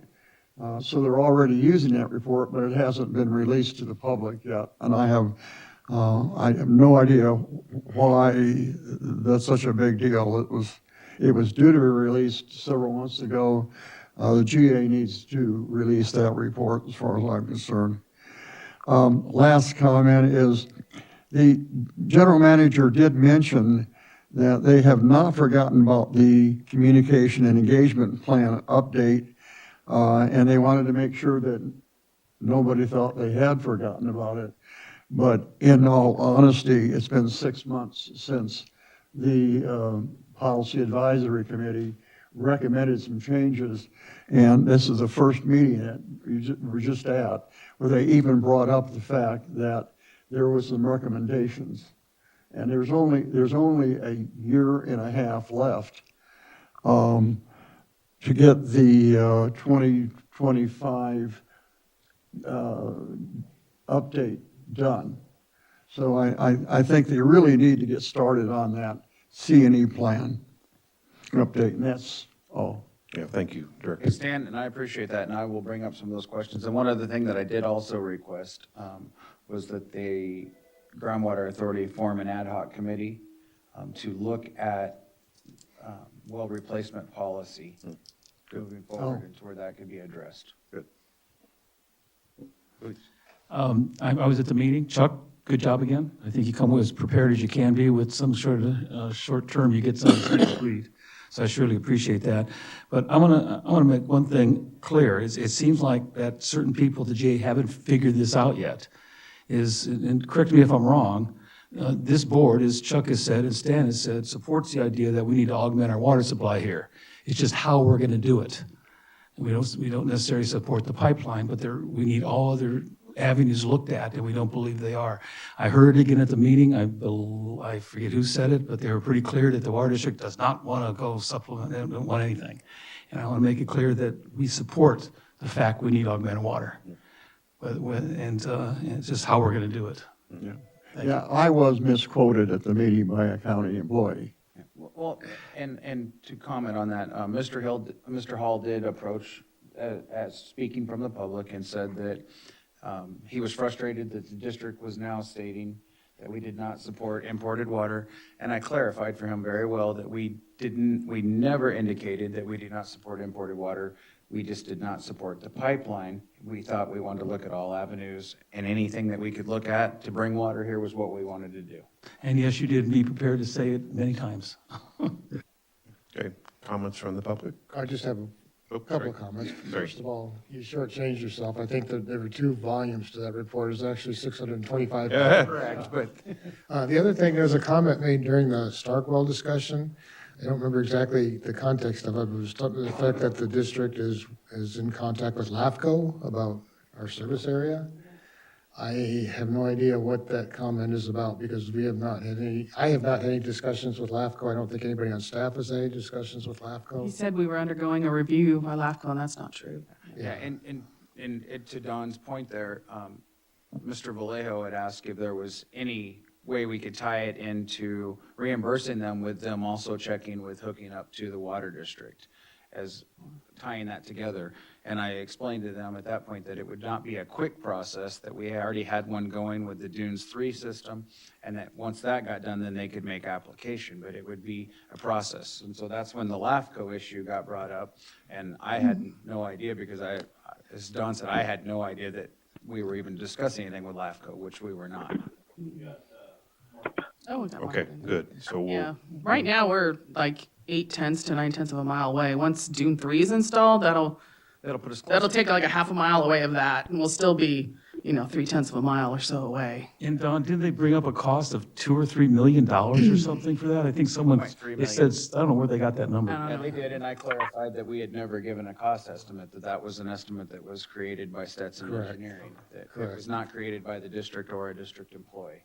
So they're already using that report, but it hasn't been released to the public yet. And I have no idea why that's such a big deal. It was due to be released several months ago. The GA needs to release that report as far as I'm concerned. Last comment is the general manager did mention that they have not forgotten about the communication and engagement plan update, and they wanted to make sure that nobody thought they had forgotten about it. But in all honesty, it's been 6 months since the Policy Advisory Committee recommended some changes, and this is the first meeting that we're just at where they even brought up the fact that there was some recommendations. And there's only a year and a half left to get the 2025 update done. So I think they really need to get started on that C&E plan update, and that's all. Yeah, thank you, Dirk. Hey, Stan, and I appreciate that, and I will bring up some of those questions. And one other thing that I did also request was that the Groundwater Authority form an ad hoc committee to look at well replacement policy moving forward and to where that could be addressed. Good. I was at the meeting. Chuck, good job again. I think you come as prepared as you can be with some sort of short term, you get something agreed. So I surely appreciate that. But I want to make one thing clear. It seems like that certain people at the GA haven't figured this out yet. And correct me if I'm wrong, this board, as Chuck has said and Stan has said, supports the idea that we need to augment our water supply here. It's just how we're going to do it. We don't necessarily support the pipeline, but we need all other avenues looked at, and we don't believe they are. I heard it again at the meeting. I forget who said it, but they were pretty clear that the water district does not want to go supplement, they don't want anything. And I want to make it clear that we support the fact we need augmented water. And it's just how we're going to do it. Yeah, I was misquoted at the meeting by a county employee. Well, and to comment on that, Mr. Hall did approach as speaking from the public and said that he was frustrated that the district was now stating that we did not support imported water. And I clarified for him very well that we never indicated that we did not support imported water. We just did not support the pipeline. We thought we wanted to look at all avenues, and anything that we could look at to bring water here was what we wanted to do. And yes, you did be prepared to say it many times. Okay, comments from the public? I just have a couple of comments. First of all, you shortchanged yourself. I think that there were 2 volumes to that report. It's actually 625. Correct, but the other thing, there was a comment made during the Starkwell discussion. I don't remember exactly the context of it, but it was the fact that the district is in contact with LAFCO about our service area. I have no idea what that comment is about because I have not had any discussions with LAFCO. I don't think anybody on staff has had any discussions with LAFCO. He said we were undergoing a review by LAFCO, and that's not true. yeah, and to Don's point there, Mr. Vallejo had asked if there was any way we could tie it into reimbursing them with them also checking with hooking up to the water district as tying that together. And I explained to them at that point that it would not be a quick process, that we already had one going with the Dunes 3 system, and that once that got done, then they could make application, but it would be a process. And so that's when the LAFCO issue got brought up, and I had no idea because as Don said, I had no idea that we were even discussing anything with LAFCO, which we were not. Oh, we got one. Okay, good. So Yeah, we'll, right now, we're like 8/10 to 9/10 of a mile away. Once Dune 3 is installed, that'll put us that'll take like a half a mile away of that, and we'll still be, 3/10 of a mile or so away. And Don, didn't they bring up a cost of $2 or $3 million or something for that? I think someone, 2.3 they said, I don't know where they got that I number. don't Yeah, know. they did, and I clarified that we had never given a cost estimate, that was an estimate that was created by Stetson Correct. Engineering, that it Correct. was not created by the district or a district employee.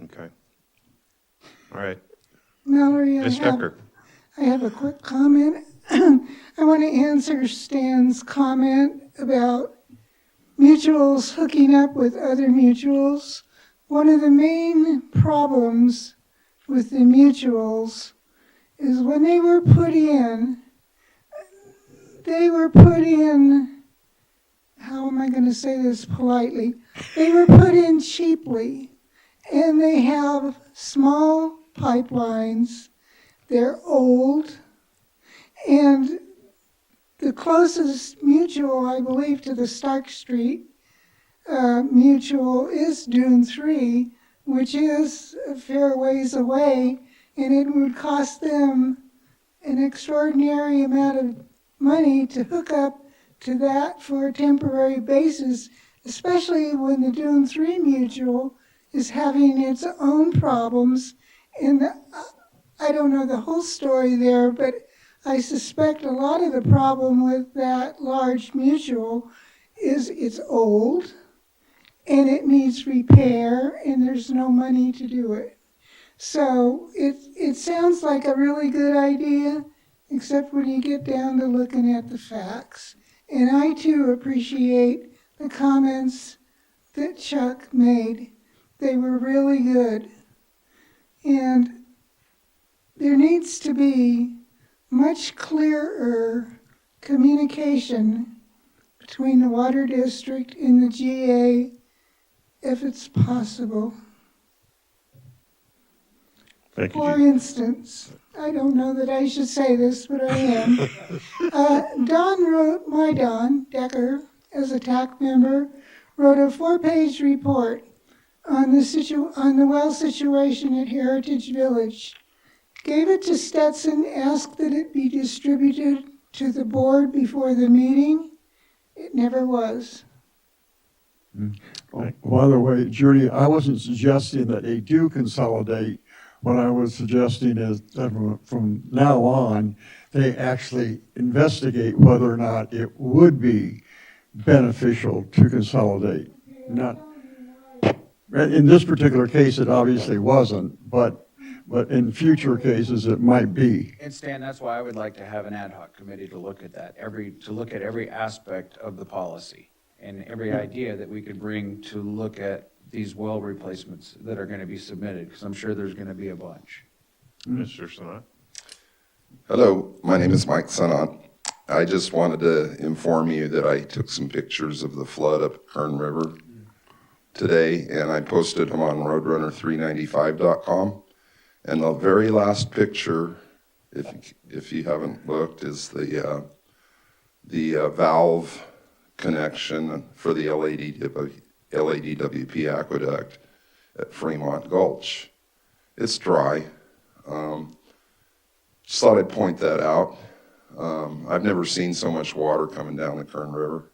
okay. All right. Mallory, Ms. Decker. I have a quick comment. I want to answer Stan's comment about mutuals hooking up with other mutuals. One of the main problems with the mutuals is when they were put in, how am I going to say this politely? They were put in cheaply, and they have small pipelines. They're old, and the closest mutual, I believe, to the Stark Street mutual is Dune 3, which is a fair ways away, and it would cost them an extraordinary amount of money to hook up to that for a temporary basis, especially when the Dune 3 mutual is having its own problems. And I don't know the whole story there, but I suspect a lot of the problem with that large mutual is it's old and it needs repair and there's no money to do it. So it sounds like a really good idea, except when you get down to looking at the facts. And I too appreciate the comments that Chuck made. They were really good. And there needs to be much clearer communication between the water district and the GA if it's possible. Thank you, For Judy. instance, I don't know that I should say this, but I am. Don Decker, as a TAC member, wrote a 4-page report on the well situation at Heritage Village. Gave it to Stetson, asked that it be distributed to the board before the meeting. It never was. Oh, by the way, Judy, I wasn't suggesting that they do consolidate. What I was suggesting is that from now on, they actually investigate whether or not it would be beneficial to consolidate. Not, in this particular case, it obviously wasn't, but in future cases, it might be. And Stan, that's why I would like to have an ad hoc committee to look at that, to look at every aspect of the policy and every idea that we could bring to look at these well replacements that are going to be submitted, because I'm sure there's going to be a bunch. Mr. Sanat. Hello, my name is Mike Sanat. I just wanted to inform you that I took some pictures of the flood up at Kern River today, and I posted them on roadrunner395.com. And the very last picture, if you haven't looked, is the valve connection for the LADWP aqueduct at Fremont Gulch. It's dry. Just thought I'd point that out. I've never seen so much water coming down the Kern River.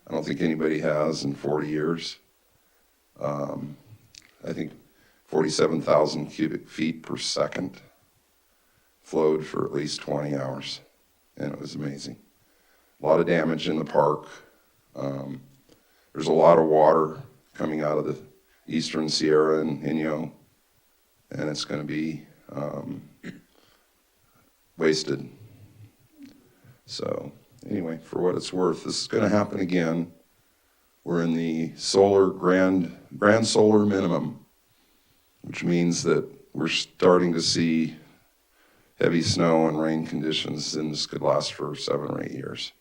I don't think anybody has in 40 years. I think 47,000 cubic feet per second flowed for at least 20 hours, and it was amazing. A lot of damage in the park. There's a lot of water coming out of the eastern Sierra and Inyo, and it's going to be wasted. So anyway, for what it's worth, this is going to happen again. We're in the grand solar minimum which means that we're starting to see heavy snow and rain conditions, and this could last for 7 or 8 years.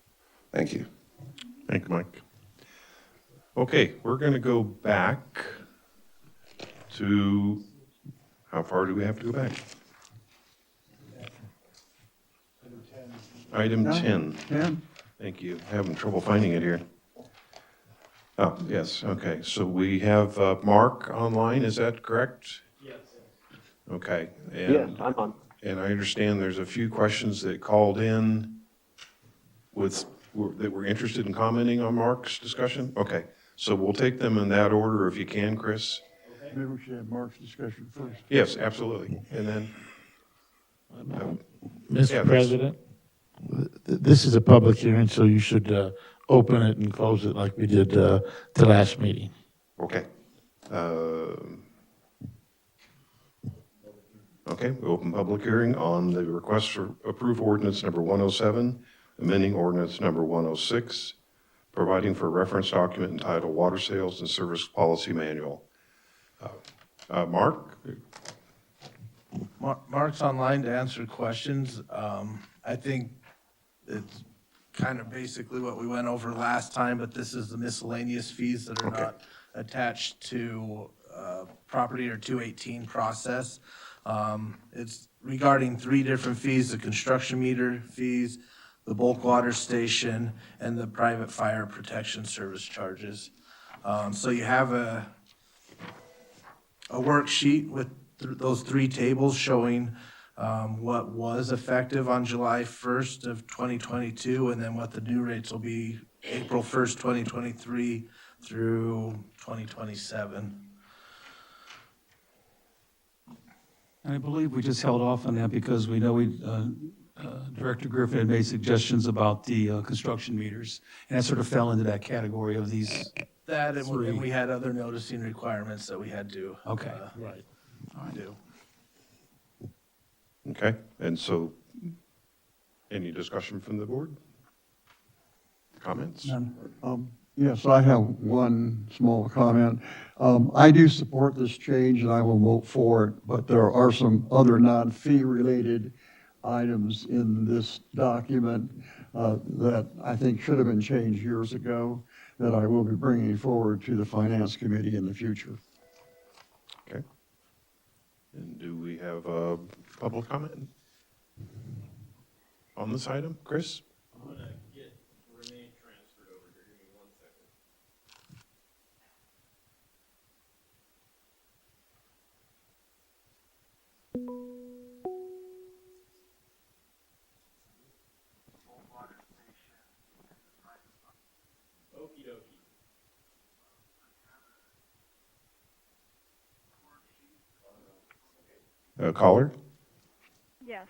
Thank you. Thank you, Mike. Okay, we're going to go back to, how far do we have to go back? Item 10. 10? Thank you. Having trouble finding it here. Oh, yes, okay. So we have Mark online, is that correct? Yes. Okay. Yes, I'm on. And I understand there's a few questions that called in that were interested in commenting on Mark's discussion? Okay, so we'll take them in that order if you can, Chris. Maybe we should have Mark's discussion first. Yes, absolutely. And then. Mr. President, this is a public hearing, so you should open it and close it like we did the last meeting. Okay. Okay, we open public hearing on the request for approve ordinance number 107, amending ordinance number 106, providing for a reference document entitled Water Sales and Service Policy Manual. Mark? Mark's online to answer questions. I think it's kind of basically what we went over last time, but this is the miscellaneous fees that are not attached to property or 218 process. It's regarding 3 different fees: the construction meter fees, the bulk water station, and the private fire protection service charges. So you have a worksheet with those 3 tables showing what was effective on July 1st of 2022, and then what the new rates will be April 1st, 2023 through 2027. And I believe we just held off on that because we know Director Griffin had made suggestions about the construction meters, and that sort of fell into that category of these. That, and we had other noticing requirements that we had to Right. do. Okay, and so any discussion from the board? Comments? None. Yes, I have one small comment. I do support this change and I will vote for it, but there are some other non-fee related items in this document that I think should have been changed years ago that I will be bringing forward to the Finance Committee in the future. Okay. And do we have a public comment on this item? Chris? I'm gonna get Renee transferred over here. Give me 1 second. Okie dokie. Caller? Yes.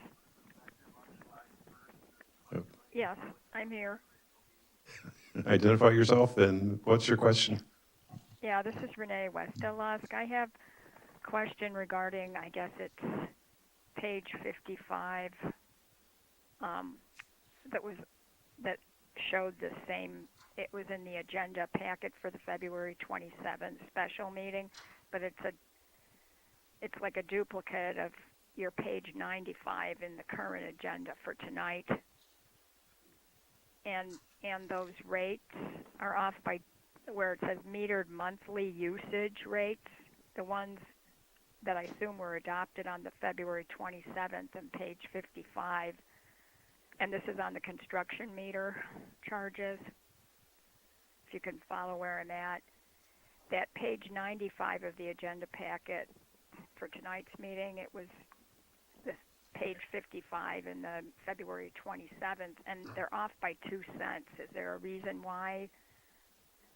Oh. Yes, I'm here. Identify yourself and what's your question? Yeah, this is Renee Westelusk. I have a question regarding, I guess it's page 55, that showed the same, it was in the agenda packet for the February 27th special meeting, but it's like a duplicate of your page 95 in the current agenda for tonight. And those rates are off by where it says metered monthly usage rates, the ones that I assume were adopted on the February 27th and page 55. And this is on the construction meter charges. If you can follow where I'm at. That page 95 of the agenda packet for tonight's meeting, it was this page 55 in the February 27th, and they're off by 2 cents. Is there a reason why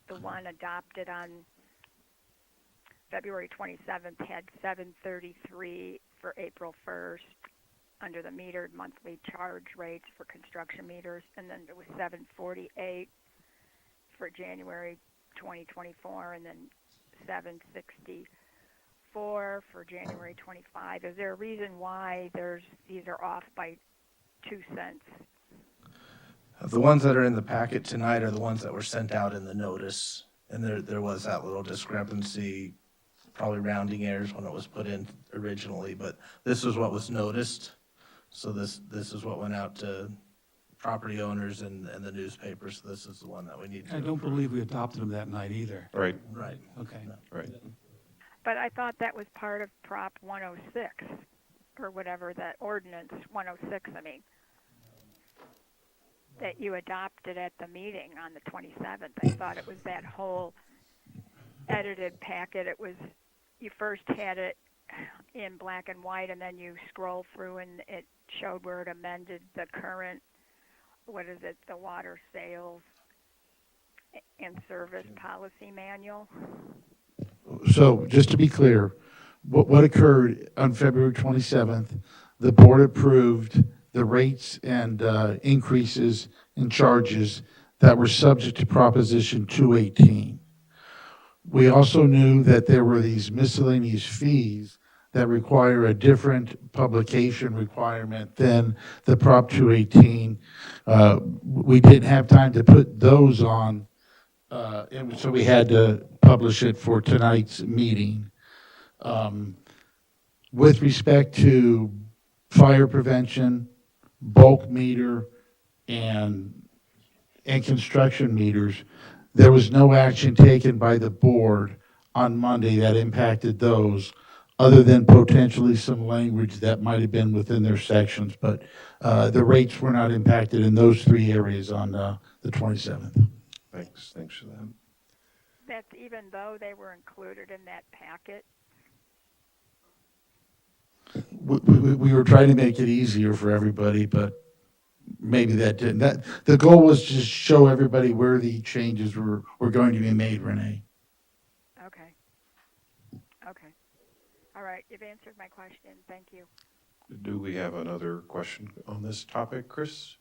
the one adopted on February 27th had 733 for April 1st under the metered monthly charge rates for construction meters, and then it was 748 for January 2024, and then 764 for January 25. Is there a reason why these are off by 2 cents? The ones that are in the packet tonight are the ones that were sent out in the notice, and there was that little discrepancy probably rounding errors when it was put in originally, but this is what was noticed. So this is what went out to property owners and the newspapers. So this is the one that we need to I don't approve. believe we adopted them that night either. Right, Right. Okay. right. But I thought that was part of Prop 106, or whatever that ordinance, 106, I mean, that you adopted at the meeting on the 27th. I thought it was that whole edited packet. It was, you first had it in black and white, and then you scroll through and it showed where it amended the current, what is it, the water sales and service policy manual. So just to be clear, what occurred on February 27th, the board approved the rates and increases in charges that were subject to Proposition 218. We also knew that there were these miscellaneous fees that require a different publication requirement than the Prop 218. We didn't have time to put those on, and so we had to publish it for tonight's meeting. With respect to fire prevention, bulk meter, and construction meters, there was no action taken by the board on Monday that impacted those, other than potentially some language that might have been within their sections, but the rates were not impacted in those three areas on the 27th. Thanks for that. That's even though they were included in that packet. We were trying to make it easier for everybody, but maybe that didn't. The goal was to show everybody where the changes were going to be made, Renee. Okay. Okay. All right, you've answered my question. Thank you. Do we have another question on this topic, Chris?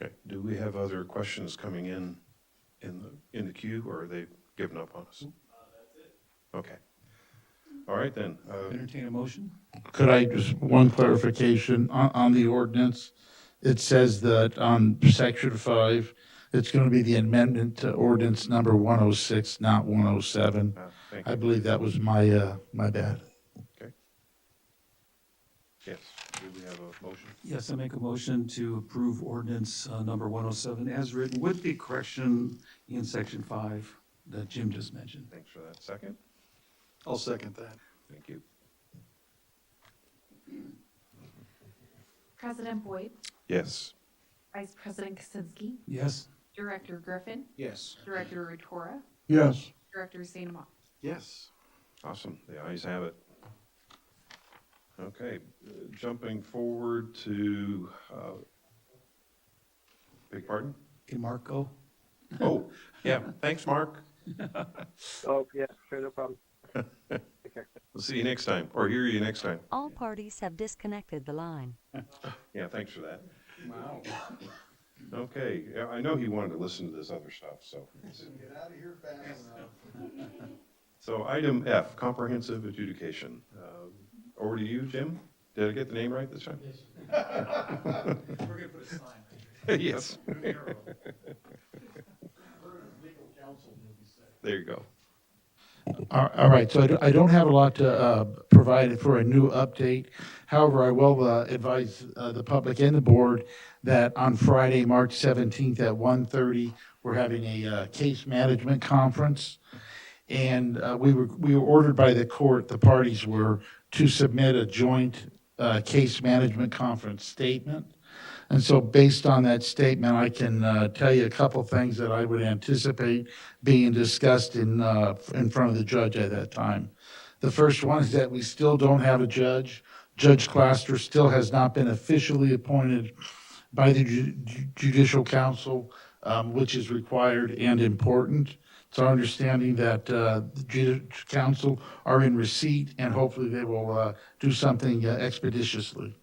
Okay, do we have other questions coming in the queue, or are they given up on us? That's it. Okay. All right, then. Entertain a motion? Could I just, one clarification on the ordinance? It says that on section 5, it's going to be the amendment to ordinance number 106, not 107. Thank you. I believe that was my bad. Okay. Yes, do we have a motion? Yes, I make a motion to approve ordinance number 107 as written with the correction in section 5 that Jim just mentioned. Thanks for that. Second? I'll second that. Thank you. President Boyd, Yes. Vice President Kaczynski, Yes? Director Griffin, Yes. Director Rotora, Yes. Director St. Amant. Yes. Awesome, the ayes have it. Okay, jumping forward to, beg pardon? Can Mark go? Oh, yeah, thanks, Mark. Oh, yeah, sure, no problem. Take care. We'll see you next time, or hear you next time. All parties have disconnected the line. Yeah, thanks for that. Wow. Okay, yeah, I know he wanted to listen to this other stuff, so. Get out of here fast enough. So item F, comprehensive adjudication. Over to you, Jim. Did I get the name right this time? Yes. We're gonna put a sign right there. Yes. Arrow. There you go. All right, so I don't have a lot to provide for a new update. However, I will advise the public and the board that on Friday, March 17th at 1:30, we're having a case management conference. And we were ordered by the court, the parties were, to submit a joint case management conference statement. And so based on that statement, I can tell you a couple things that I would anticipate being discussed in front of the judge at that time. The first one is that we still don't have a judge. Judge Claster still has not been officially appointed by the Judicial Council, which is required and important. It's our understanding that the Judicial Council are in receipt, and hopefully they will do something expeditiously.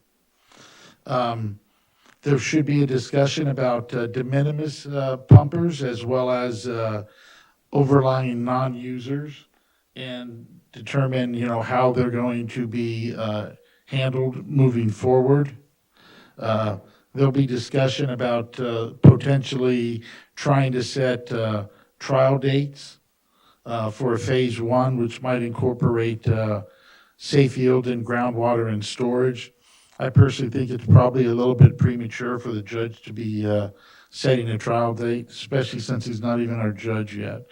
There should be a discussion about de minimis pumpers as well as overlying non-users, and determine, how they're going to be handled moving forward. There'll be discussion about potentially trying to set trial dates for a phase one, which might incorporate safe yield in groundwater and storage. I personally think it's probably a little bit premature for the judge to be setting a trial date, especially since he's not even our judge yet.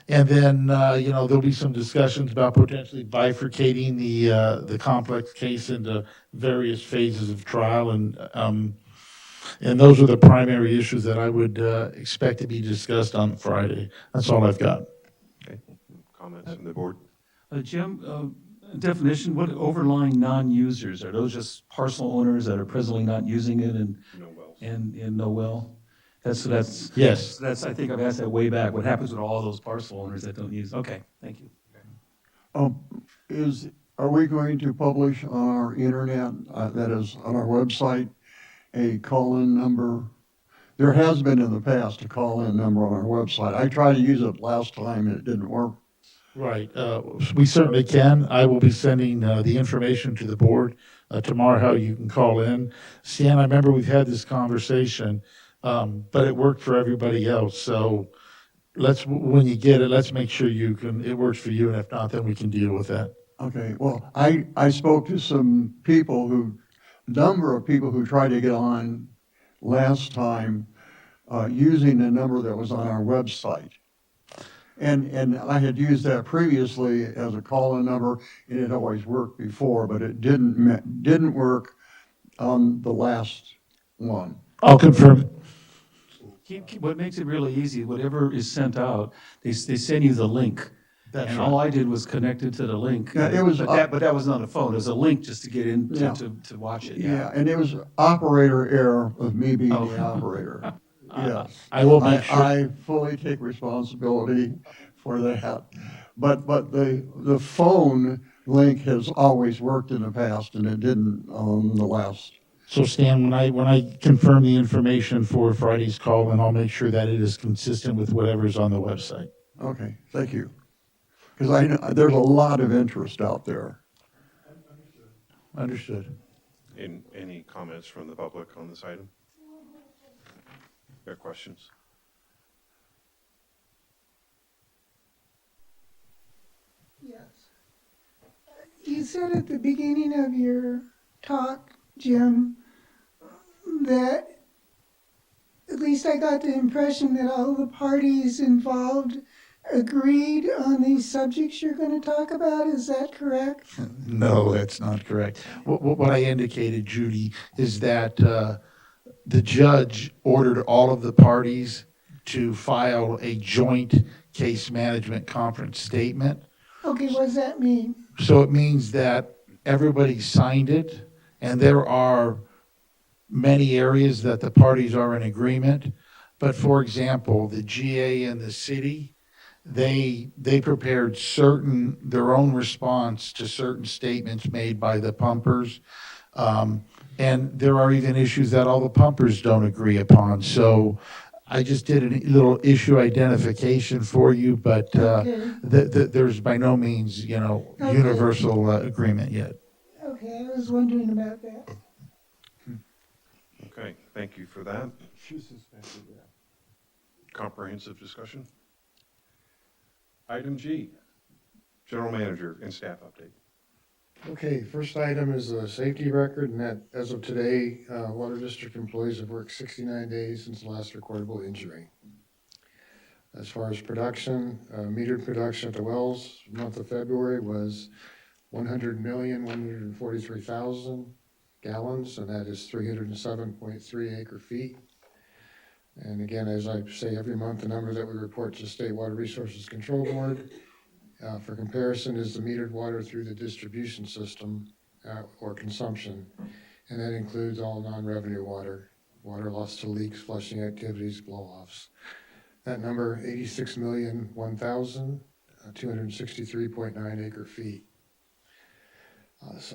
And then, there'll be some discussions about potentially bifurcating the complex case into various phases of trial. And those are the primary issues that I would expect to be discussed on Friday. That's all I've got. Okay, comments from the board? Jim, definition, what overlying non-users? Are those just parcel owners that are presently not using it and No wells. and no well? That's Yes. That's, I think I've asked that way back. What happens with all those parcel owners that don't use? Okay, thank you. Are we going to publish on our internet, that is on our website, a call-in number? There has been in the past a call-in number on our website. I tried to use it last time and it didn't work. Right. We certainly can. I will be sending the information to the board tomorrow, how you can call in. Stan, I remember we've had this conversation, but it worked for everybody else. So when you get it, let's make sure it works for you. And if not, then we can deal with that. Okay, well, I spoke to some number of people who tried to get on last time using the number that was on our website. And I had used that previously as a call-in number, and it always worked before, but it didn't work on the last one. I'll confirm. What makes it really easy, whatever is sent out, they send you the link. That's And right. all I did was connected to the link. Yeah, it was But that was not a phone. It was a link just to get in Yeah. to watch it. Yeah, and it was operator error of me being the operator. Yes. I will make sure. I fully take responsibility for that. But the phone link has always worked in the past, and it didn't on the last. So Stan, when I confirm the information for Friday's call, then I'll make sure that it is consistent with whatever's on the website. Okay, thank you. Because I know there's a lot of interest out there. Understood. Any comments from the public on this item? Got questions? Yes. You said at the beginning of your talk, Jim, that at least I got the impression that all the parties involved agreed on these subjects you're going to talk about. Is that correct? No, that's not correct. What I indicated, Judy, is that the judge ordered all of the parties to file a joint case management conference statement. Okay, what does that mean? So it means that everybody signed it, and there are many areas that the parties are in agreement. But for example, the GA and the city, they prepared their own response to certain statements made by the pumpers. And there are even issues that all the pumpers don't agree upon. So I just did a little issue identification for you, but there's by no means, universal agreement yet. Okay, I was wondering about that. Okay, thank you for that. Comprehensive discussion. Item G, General Manager and staff update. Okay, first item is a safety record, and that, as of today, Water District employees have worked 69 days since the last recordable injury. As far as production, metered production at the wells, month of February was 100,143,000 gallons, and that is 307.3 acre feet. And again, as I say every month, the number that we report to the State Water Resources Control Board for comparison is the metered water through the distribution system or consumption, and that includes all non-revenue water lost to leaks, flushing activities, blow-offs. That number, 86,001,263.9 acre feet.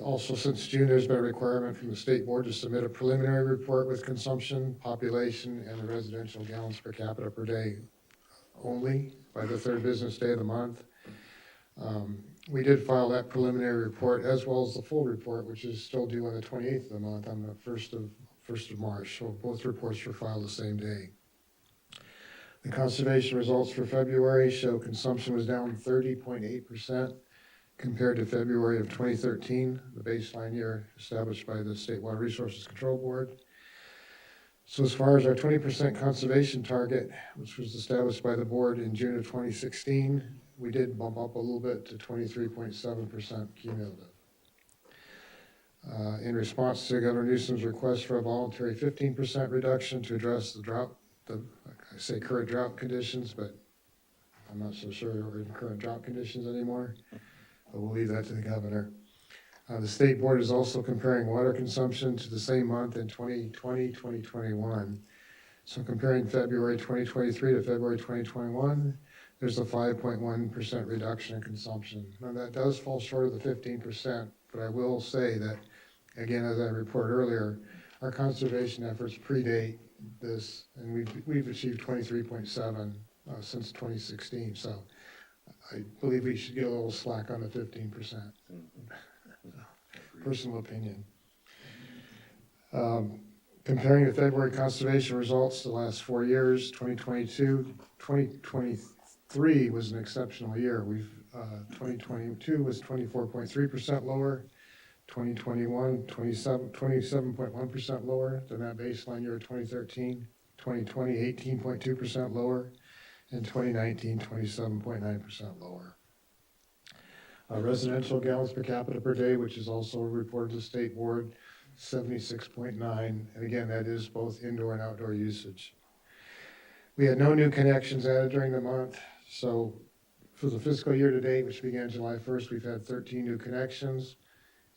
Also, since June, there's been a requirement from the State Board to submit a preliminary report with consumption, population, and the residential gallons per capita per day only by the third business day of the month. We did file that preliminary report as well as the full report, which is still due on the 28th of the month, on the 1st of March. So both reports were filed the same day. The conservation results for February show consumption was down 30.8% compared to February of 2013, the baseline year established by the State Water Resources Control Board. So as far as our 20% conservation target, which was established by the board in June of 2016, we did bump up a little bit to 23.7% cumulative. In response to Governor Newsom's request for a voluntary 15% reduction to address the drought, I say current drought conditions, but I'm not so sure we're in current drought conditions anymore, but we'll leave that to the governor. The state board is also comparing water consumption to the same month in 2020, 2021. So comparing February 2023 to February 2021, there's a 5.1% reduction in consumption. Now that does fall short of the 15%, but I will say that, again, as I reported earlier, our conservation efforts predate this, and we've achieved 23.7 since 2016. So I believe we should get a little slack on the 15%. Personal opinion. Comparing the February conservation results to the last 4 years, 2023 was an exceptional year. 2022 was 24.3% lower. 2021, 27.1% lower than that baseline year of 2013. 2020, 18.2% lower. And 2019, 27.9% lower. Residential gallons per capita per day, which is also reported to the state board, 76.9. And again, that is both indoor and outdoor usage. We had no new connections added during the month. So for the fiscal year to date, which began July 1st, we've had 13 new connections.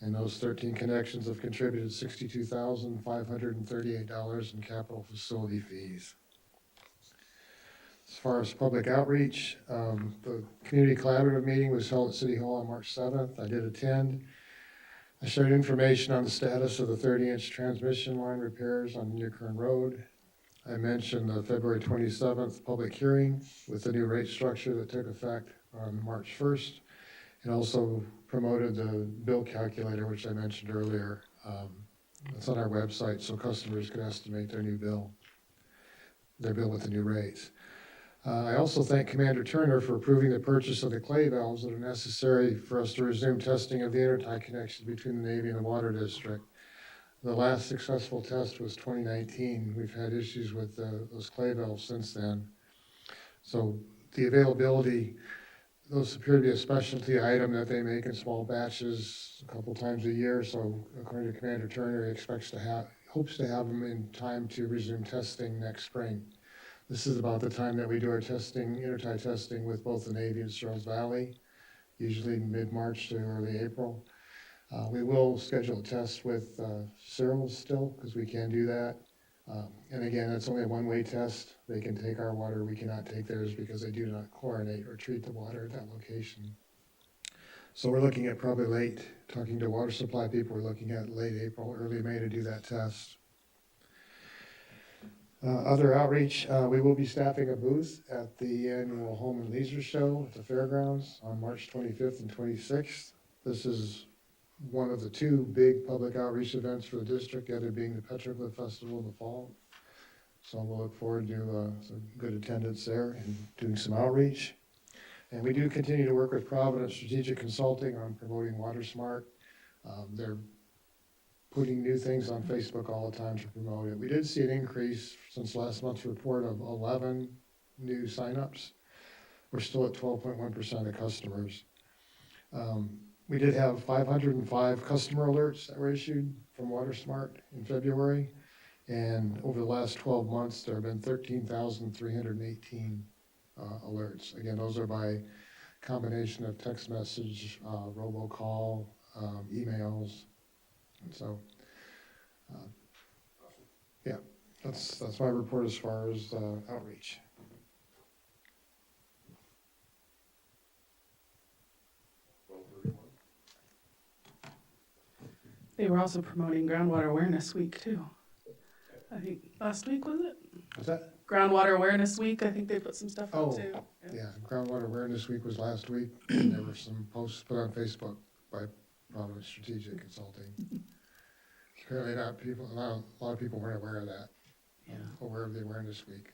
And those 13 connections have contributed $62,538 in capital facility fees. As far as public outreach, the community collaborative meeting was held at City Hall on March 7th. I did attend. I shared information on the status of the 30-inch transmission line repairs on New Kern Road. I mentioned the February 27th public hearing with the new rate structure that took effect on March 1st, and also promoted the bill calculator, which I mentioned earlier. It's on our website so customers can estimate their bill with the new rates. I also thank Commander Turner for approving the purchase of the clay valves that are necessary for us to resume testing of the intertie connection between the Navy and the Water District. The last successful test was 2019. We've had issues with those clay valves since then. So the availability, those appear to be a specialty item that they make in small batches a couple times a year. So according to Commander Turner, he hopes to have them in time to resume testing next spring. This is about the time that we do our testing, intertie testing with both the Navy and Searles Valley, usually mid-March to early April. We will schedule a test with Searles still, because we can do that. And again, it's only a one-way test. They can take our water, we cannot take theirs because they do not chlorinate or treat the water at that location. So we're looking at probably talking to water supply people, we're looking at late April, early May to do that test. Other outreach, we will be staffing a booth at the annual Home and Leisure Show at the fairgrounds on March 25th and 26th. This is one of the two big public outreach events for the district, the other being the Petroglyph Festival in the fall. So we'll look forward to some good attendance there and doing some outreach. And we do continue to work with Providence Strategic Consulting on promoting WaterSmart. They're putting new things on Facebook all the time to promote it. We did see an increase since last month's report of 11 new signups. We're still at 12.1% of customers. We did have 505 customer alerts that were issued from WaterSmart in February. And over the last 12 months, there have been 13,318 alerts. Again, those are by combination of text message, robocall, emails. And so, yeah, that's my report as far as outreach. They were also promoting Groundwater Awareness Week too. I think last week, was it? What's that? Groundwater Awareness Week, I think they put some stuff up too. Yeah, Groundwater Awareness Week was last week, and there were some posts put on Facebook by Providence Strategic Consulting. Apparently not a lot of people weren't aware of that. Yeah. Aware of the Awareness Week.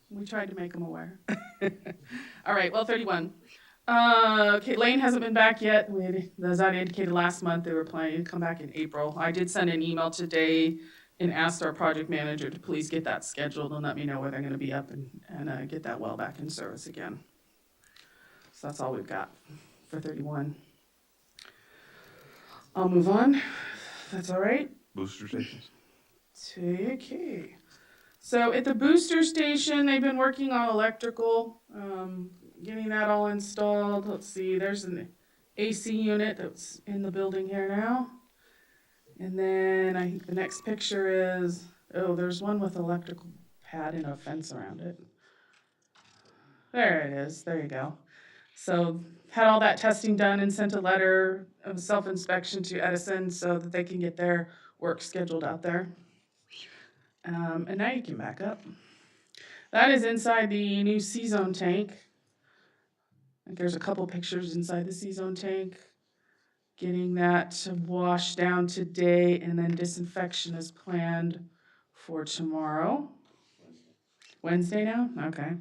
We tried to make them aware. All right, well, 31. Okay, Lane hasn't been back yet. As I indicated last month, they were planning to come back in April. I did send an email today and asked our project manager to please get that scheduled and let me know when they're gonna be up and get that well back in service again. So that's all we've got for 31. I'll move on. That's all right. Booster stations? Okay. So at the booster station, they've been working on electrical, getting that all installed. Let's see, there's an AC unit that's in the building here now. And then I think the next picture is, oh, there's one with electrical pad and a fence around it. There it is. There you go. So had all that testing done and sent a letter of self-inspection to Edison so that they can get their work scheduled out there. And now you can back up. That is inside the new C-Zone tank. Like there's a couple pictures inside the C-Zone tank. Getting that washed down today, and then disinfection is planned for tomorrow. Wednesday now? Okay.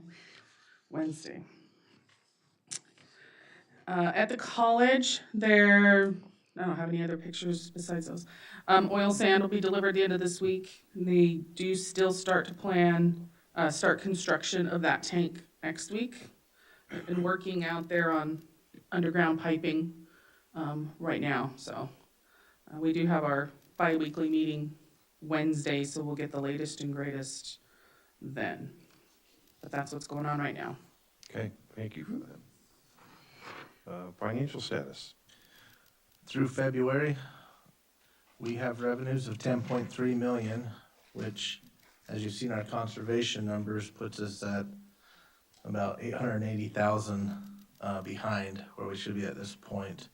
Wednesday. At the college, I don't have any other pictures besides those. Oil sand will be delivered at the end of this week. And they do still start construction of that tank next week. I've been working out there on underground piping right now. So we do have our bi-weekly meeting Wednesday, so we'll get the latest and greatest then. But that's what's going on right now. Okay, thank you for that. Financial status. Through February, we have revenues of 10.3 million, which, as you've seen our conservation numbers, puts us at about 880,000 behind where we should be at this point.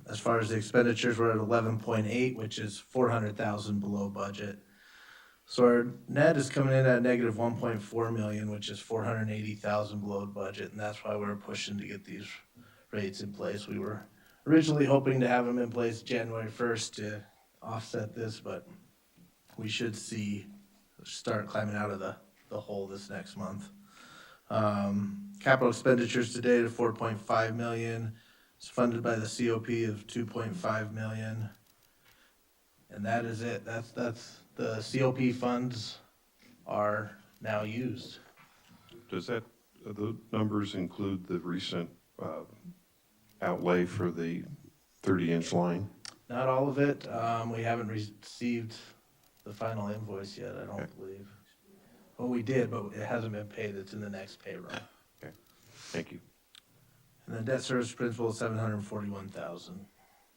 As far as the expenditures, we're at 11.8, which is 400,000 below budget. So our net is coming in at negative 1.4 million, which is 480,000 below budget, and that's why we're pushing to get these rates in place. We were originally hoping to have them in place January 1st to offset this, but we should start climbing out of the hole this next month. Capital expenditures today to 4.5 million. It's funded by the COP of 2.5 million. And that is it. That's the COP funds are now used. Does the numbers include the recent outlay for the 30-inch line? Not all of it. We haven't received the final invoice yet, I don't believe. Well, we did, but it hasn't been paid. It's in the next payroll. Okay, thank you. And the debt service principal is 741,000.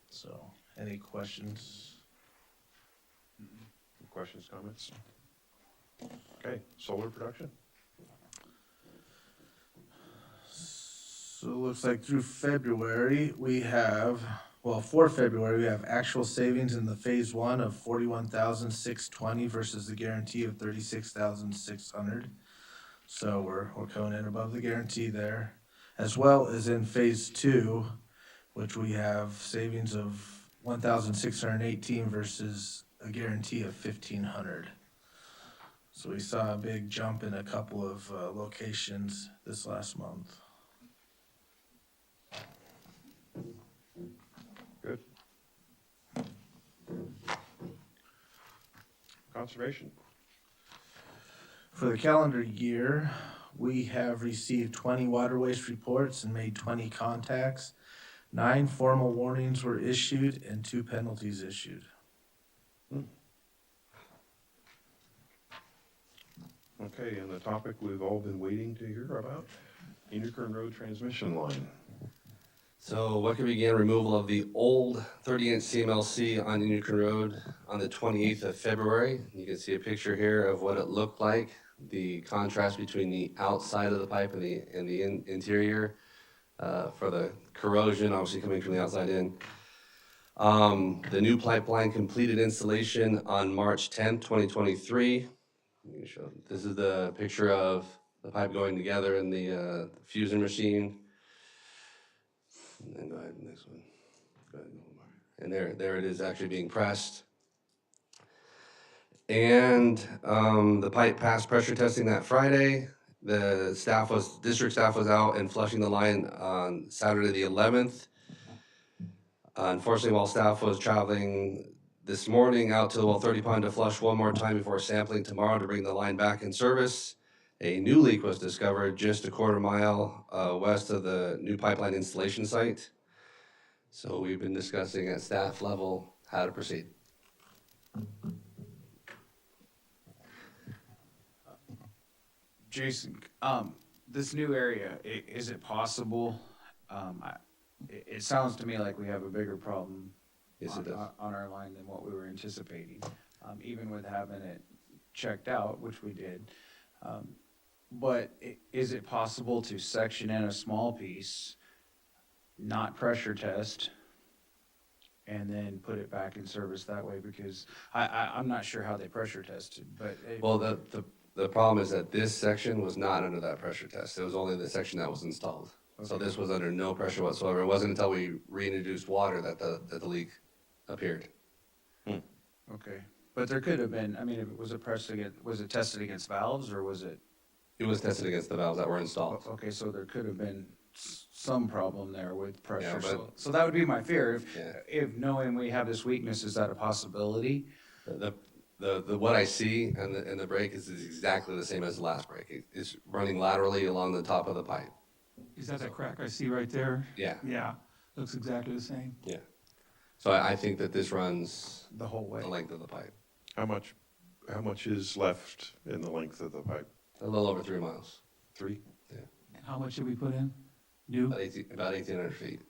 So, any questions? Questions, comments? Okay, solar production? So it looks like through February, for February, we have actual savings in the phase one of 41,620 versus the guarantee of 36,600. So we're coming in above the guarantee there, as well as in phase two, which we have savings of 1,618 versus a guarantee of 1,500. So we saw a big jump in a couple of locations this last month. Good. Conservation. For the calendar year, we have received 20 water waste reports and made 20 contacts. 9 formal warnings were issued and 2 penalties issued. Okay, and the topic we've all been waiting to hear about, Interkern Road transmission line. So what could begin removal of the old 30-inch CMLC on Interkern Road on the 28th of February. You can see a picture here of what it looked like, the contrast between the outside of the pipe and the interior for the corrosion, obviously coming from the outside in. The new pipeline completed installation on March 10th, 2023. This is the picture of the pipe going together in the fusing machine. And then go ahead, next one. Go ahead, and there it is actually being pressed. And the pipe passed pressure testing that Friday. District staff was out and flushing the line on Saturday the 11th. Unfortunately, while staff was traveling this morning out to the well 30 pond to flush one more time before sampling tomorrow to bring the line back in service, a new leak was discovered just a quarter mile west of the new pipeline installation site. So we've been discussing at staff level how to proceed. Jason, this new area, is it possible, it sounds to me like we have a bigger problem Yes, it does. on our line than what we were anticipating, even with having it checked out, which we did. But is it possible to section in a small piece, not pressure test, and then put it back in service that way? Because I'm not sure how they pressure tested, but. Well, the problem is that this section was not under that pressure test. It was only the section that was installed. So Okay. this was under no pressure whatsoever. It wasn't until we reintroduced water that the leak appeared. Okay, but there could have been, I mean, was it tested against valves, or was it? It was tested against the valves that were installed. Okay, so there could have been some problem there with pressure. Yeah, but- So that would be my fear, Yeah. if knowing we have this weakness, is that a possibility? The what I see in the break is exactly the same as the last break. It's running laterally along the top of the pipe. Is that crack I see right there? Yeah. Yeah, looks exactly the same. Yeah. So I think that this runs the whole way, the length of the pipe. How much is left in the length of the pipe? A little over 3 miles. 3? And how much did we put in? New? About 1,800 feet.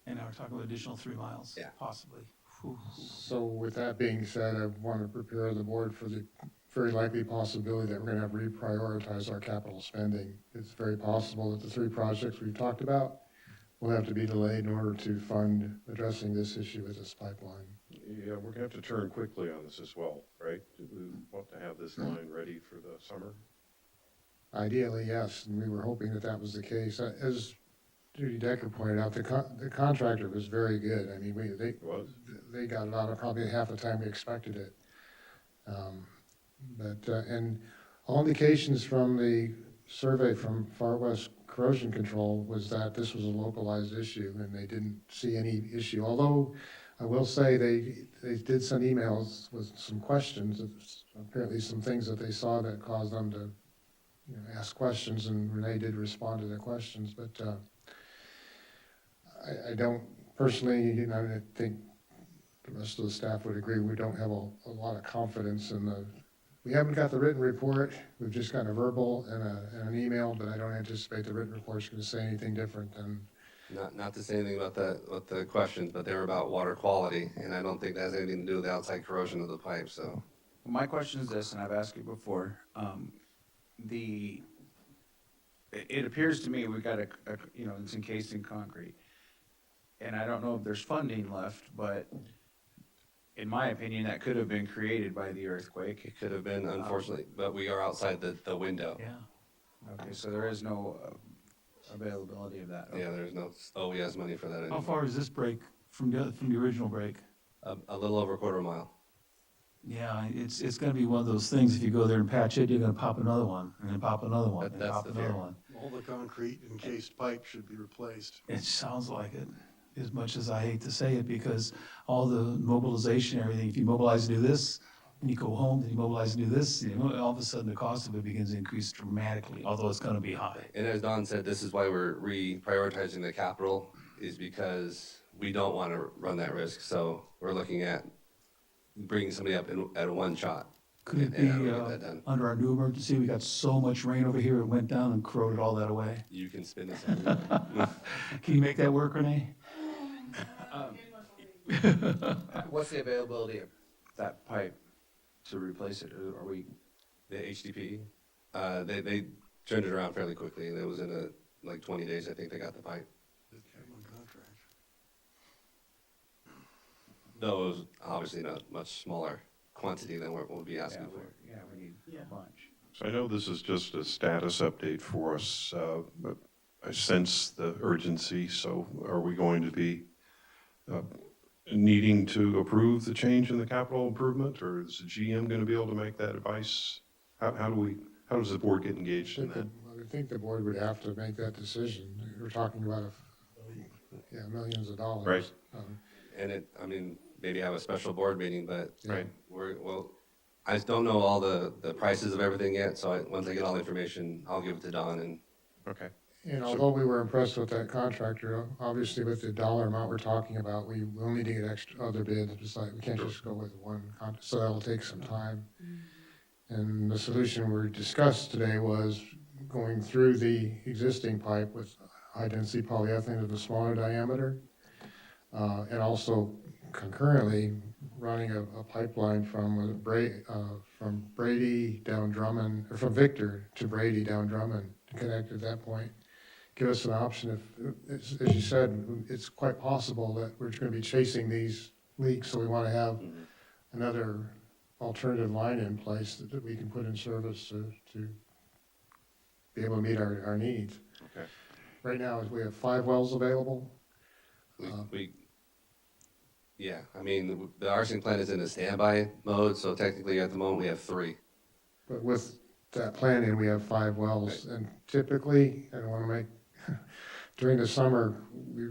And now we're talking about additional 3 miles? Yeah. Possibly. Whew. So with that being said, I want to prepare the board for the very likely possibility that we're going to have to reprioritize our capital spending. It's very possible that the 3 projects we've talked about will have to be delayed in order to fund addressing this issue with this pipeline. Yeah, we're gonna have to turn quickly on this as well, right? Do we want to have this line ready for the summer? Ideally, yes, and we were hoping that that was the case. As Judy Decker pointed out, the contractor was very good. I mean, they got it out of probably half the time we expected it. And all indications from the survey from Far West Corrosion Control was that this was a localized issue, and they didn't see any issue. Although I will say they did send emails with some questions, apparently some things that they saw that caused them to ask questions, and Renee did respond to the questions. But I don't personally, I think the rest of the staff would agree, we don't have a lot of confidence in we haven't got the written report. We've just got a verbal and an email, but I don't anticipate the written report's going to say anything different than. Not to say anything about the questions, but they were about water quality, and I don't think that has anything to do with the outside corrosion of the pipe, so. Well, my question is this, and I've asked you before, it appears to me we've got it's encased in concrete. And I don't know if there's funding left, but in my opinion, that could have been created by the earthquake. It could have been, unfortunately, but we are outside the window. Yeah. Okay, so there is no availability of that. Okay. Yeah, there's no OES money for that anymore. How far is this break from the original break? A little over a quarter mile. Yeah, it's gonna be one of those things, if you go there and patch it, you're gonna pop another one, and then pop another one, and That's pop the another fear. one. All the concrete encased pipe should be replaced. It sounds like it, as much as I hate to say it, because all the mobilization, everything, if you mobilize to do this, and you go home, then you mobilize to do this, all of a sudden the cost of it begins to increase dramatically, although it's gonna be high. And as Don said, this is why we're reprioritizing the capital, is because we don't want to run that risk. So we're looking at bringing somebody up at a one shot. Could it and how do be we get that done? under our new emergency, we got so much rain over here, it went down and corroded all that away? You can spin this everywhere. Can you make that work, Renee? What's the availability of that pipe to replace it? Are we? The HDP, they turned it around fairly quickly. It was in like 20 days, I think they got the pipe. Though it was obviously not much smaller quantity than what we'll be asking for. Yeah, we need a bunch. So I know this is just a status update for us, but I sense the urgency, so are we going to be needing to approve the change in the capital improvement, or is the GM going to be able to make that advice? How does the board get engaged in that? I would think the board would have to make that decision. We're talking about millions of dollars. Right. And maybe have a special board meeting, but Right. I just don't know all the prices of everything yet, so once I get all the information, I'll give it to Don and. Okay. And although we were impressed with that contractor, obviously with the dollar amount we're talking about, we will need to get extra other bids. It's like, we can't just go with one contract, so that'll take some time. And the solution we discussed today was going through the existing pipe with high-density polyethylene of a smaller diameter, and also concurrently running a pipeline from Brady down Drummond, or from Victor to Brady down Drummond, to connect at that point. Give us an option if, as you said, it's quite possible that we're going to be chasing these leaks, so we want to have another alternative line in place that we can put in service to be able to meet our needs. Okay. Right now, we have 5 wells available. The arsenic plant is in a standby mode, so technically at the moment we have 3. But with that plan in, we have 5 wells. Right. And typically, I don't want to make, during the summer, we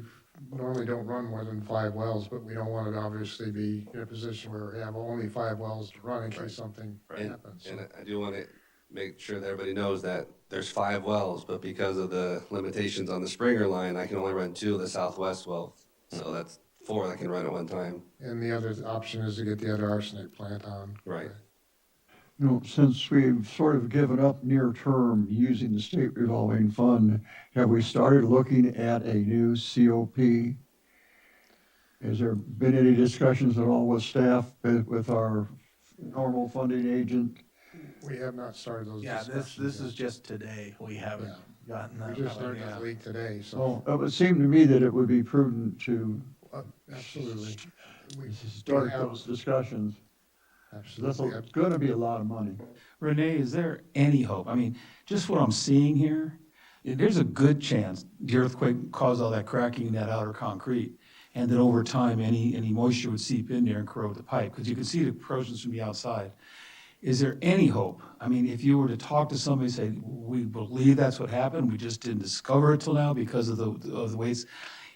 normally don't run more than 5 wells, but we don't want to obviously be in a position where we have only 5 wells to run in case something happens. And I do want to make sure that everybody knows that there's 5 wells, but because of the limitations on the Springer line, I can only run 2 of the southwest wells. So that's 4 I can run at one time. And the other option is to get the other arsenic plant on. Right. You know, since we've sort of given up near term using the state revolving fund, have we started looking at a new COP? Has there been any discussions at all with staff, with our normal funding agent? We have not started those Yeah, discussions. this is just today. We haven't gotten that. We just learned this leak today, so. Well, it would seem to me that it would be prudent to Absolutely. start those discussions. Absolutely. That's going to be a lot of money. Renee, is there any hope? I mean, just what I'm seeing here, there's a good chance the earthquake caused all that cracking in that outer concrete, and then over time, any moisture would seep in there and corrode the pipe, because you can see the corrosions from the outside. Is there any hope? I mean, if you were to talk to somebody and say, we believe that's what happened, we just didn't discover it till now because of the waste,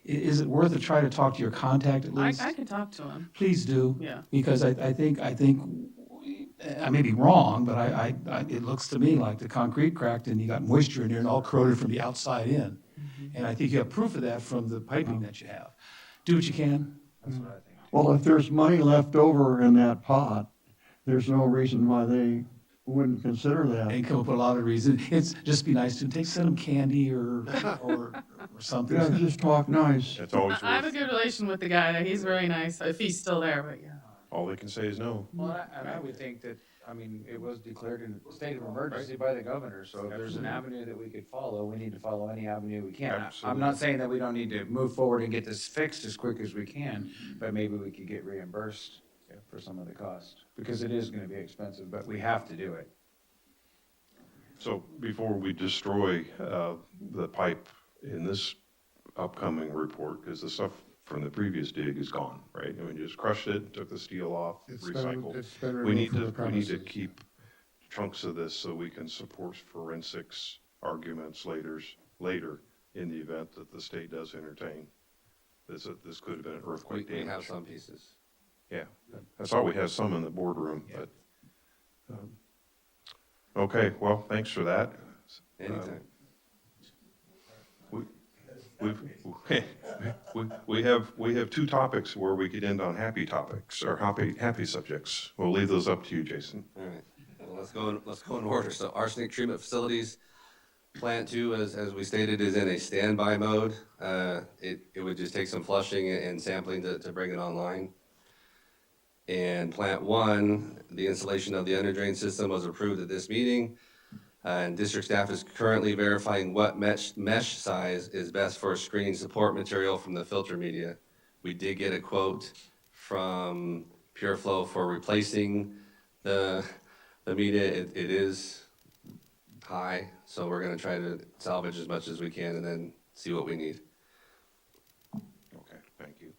is it worth a try to talk to your contact at least? I can talk to him. Please do. Yeah. Because I think I may be wrong, but it looks to me like the concrete cracked and you got moisture in there and all corroded from the outside in. And I think you have proof of that from the piping that you have. Do what you can. That's what I think. Well, if there's money left over in that pot, there's no reason why they wouldn't consider that. And come up with a lot of reasons. It's just be nice to send them candy or something. Yeah, just talk nice. It's always I have a worth, good relation with the guy. He's very nice, if he's still there, but yeah. all they can say is no. Well, I would think that, it was declared a state of emergency by the governor, so if there's an avenue that we could follow, we need to follow any avenue we can. I'm Absolutely. not saying that we don't need to move forward and get this fixed as quick as we can, but maybe we could get reimbursed for some of the cost, because it is gonna be expensive, but we have to do it. So before we destroy the pipe in this upcoming report, because the stuff from the previous dig is gone, right? I mean, you just crushed it, took the steel off, recycled. It's been We removed need from the we need to premises. keep chunks of this so we can support forensics arguments later in the event that the state does entertain. This could have been an earthquake We damage. have some pieces. Yeah, I thought we had some in the boardroom, but, okay, well, thanks for that. Anytime. We have 2 topics where we could end on happy topics, or happy subjects. We'll leave those up to you, Jason. All right, well, let's go in order. So arsenic treatment facilities, Plant 2, as we stated, is in a standby mode. It would just take some flushing and sampling to bring it online. And Plant 1, the installation of the under drain system was approved at this meeting. And district staff is currently verifying what mesh size is best for screening support material from the filter media. We did get a quote from PureFlow for replacing the media. It is high, so we're gonna try to salvage as much as we can and then see what we need. Okay, thank you.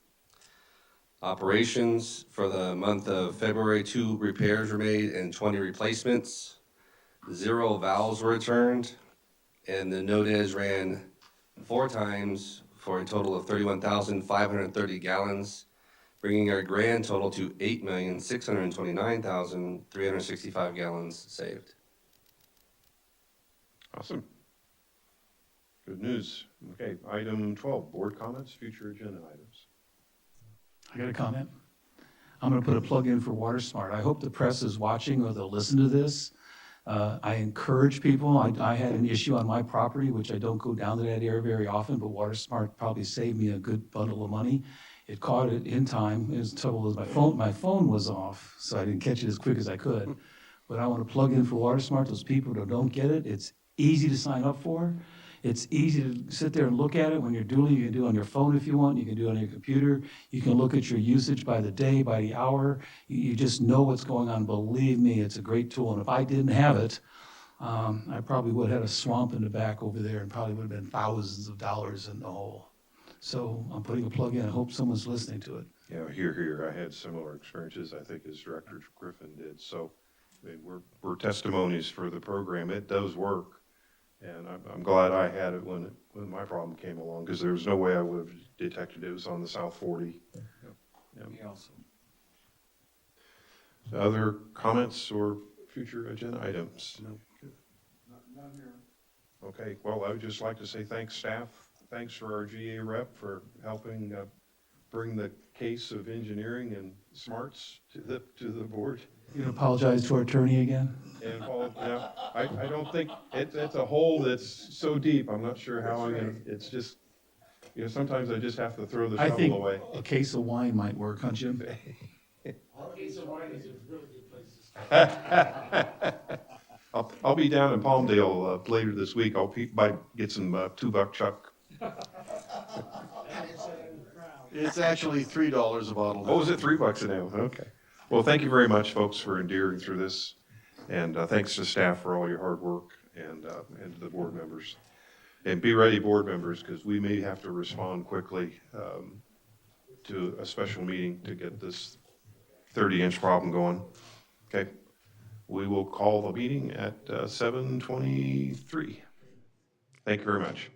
Operations for the month of February, 2 repairs were made and 20 replacements. 0 valves were returned, and the NODES ran 4 times for a total of 31,530 gallons, bringing our grand total to 8,629,365 gallons saved. Awesome. Good news. Okay, item 12, board comments, future agenda items. I got a comment. I'm going to put a plug in for WaterSmart. I hope the press is watching or they'll listen to this. I encourage people. I had an issue on my property, which I don't go down to that area very often, but WaterSmart probably saved me a good bundle of money. It caught it in time. It was trouble with my phone was off, so I didn't catch it as quick as I could. But I want to plug in for WaterSmart. Those people that don't get it, it's easy to sign up for. It's easy to sit there and look at it when you're doing it. You can do it on your phone if you want. You can do it on your computer. You can look at your usage by the day, by the hour. You just know what's going on. Believe me, it's a great tool. And if I didn't have it, I probably would have had a swamp in the back over there and probably would have been thousands of dollars in the hole. So I'm putting a plug in. I hope someone's listening to it. Yeah, here. I had similar experiences, I think, as Director Griffin did. So I mean, we're testimonies for the program. It does work. And I'm glad I had it when my problem came along, because there was no way I would have detected it was on the South 40. Yeah. Other comments or future agenda items? No. None here. Okay, well, I would just like to say thanks, staff. Thanks for our GA rep for helping bring the case of engineering and smarts to the board. You can apologize to our attorney again? And Paul, yeah, I don't think, it's a hole that's so deep, I'm not sure how I'm gonna, it's just, sometimes I just have to throw the I think shovel away. a case of wine might work, huh, Jim? A case of wine is a really good place to start. I'll be down in Palmdale later this week. I'll get some $2 chuck. It's actually $3 a bottle. Oh, is it $3 an ounce? Okay. Well, thank you very much, folks, for enduring through this. And thanks to staff for all your hard work and to the board members. And be ready, board members, because we may have to respond quickly to a special meeting to get this 30-inch problem going. Okay. We will call the meeting at 7:23. Thank you very much.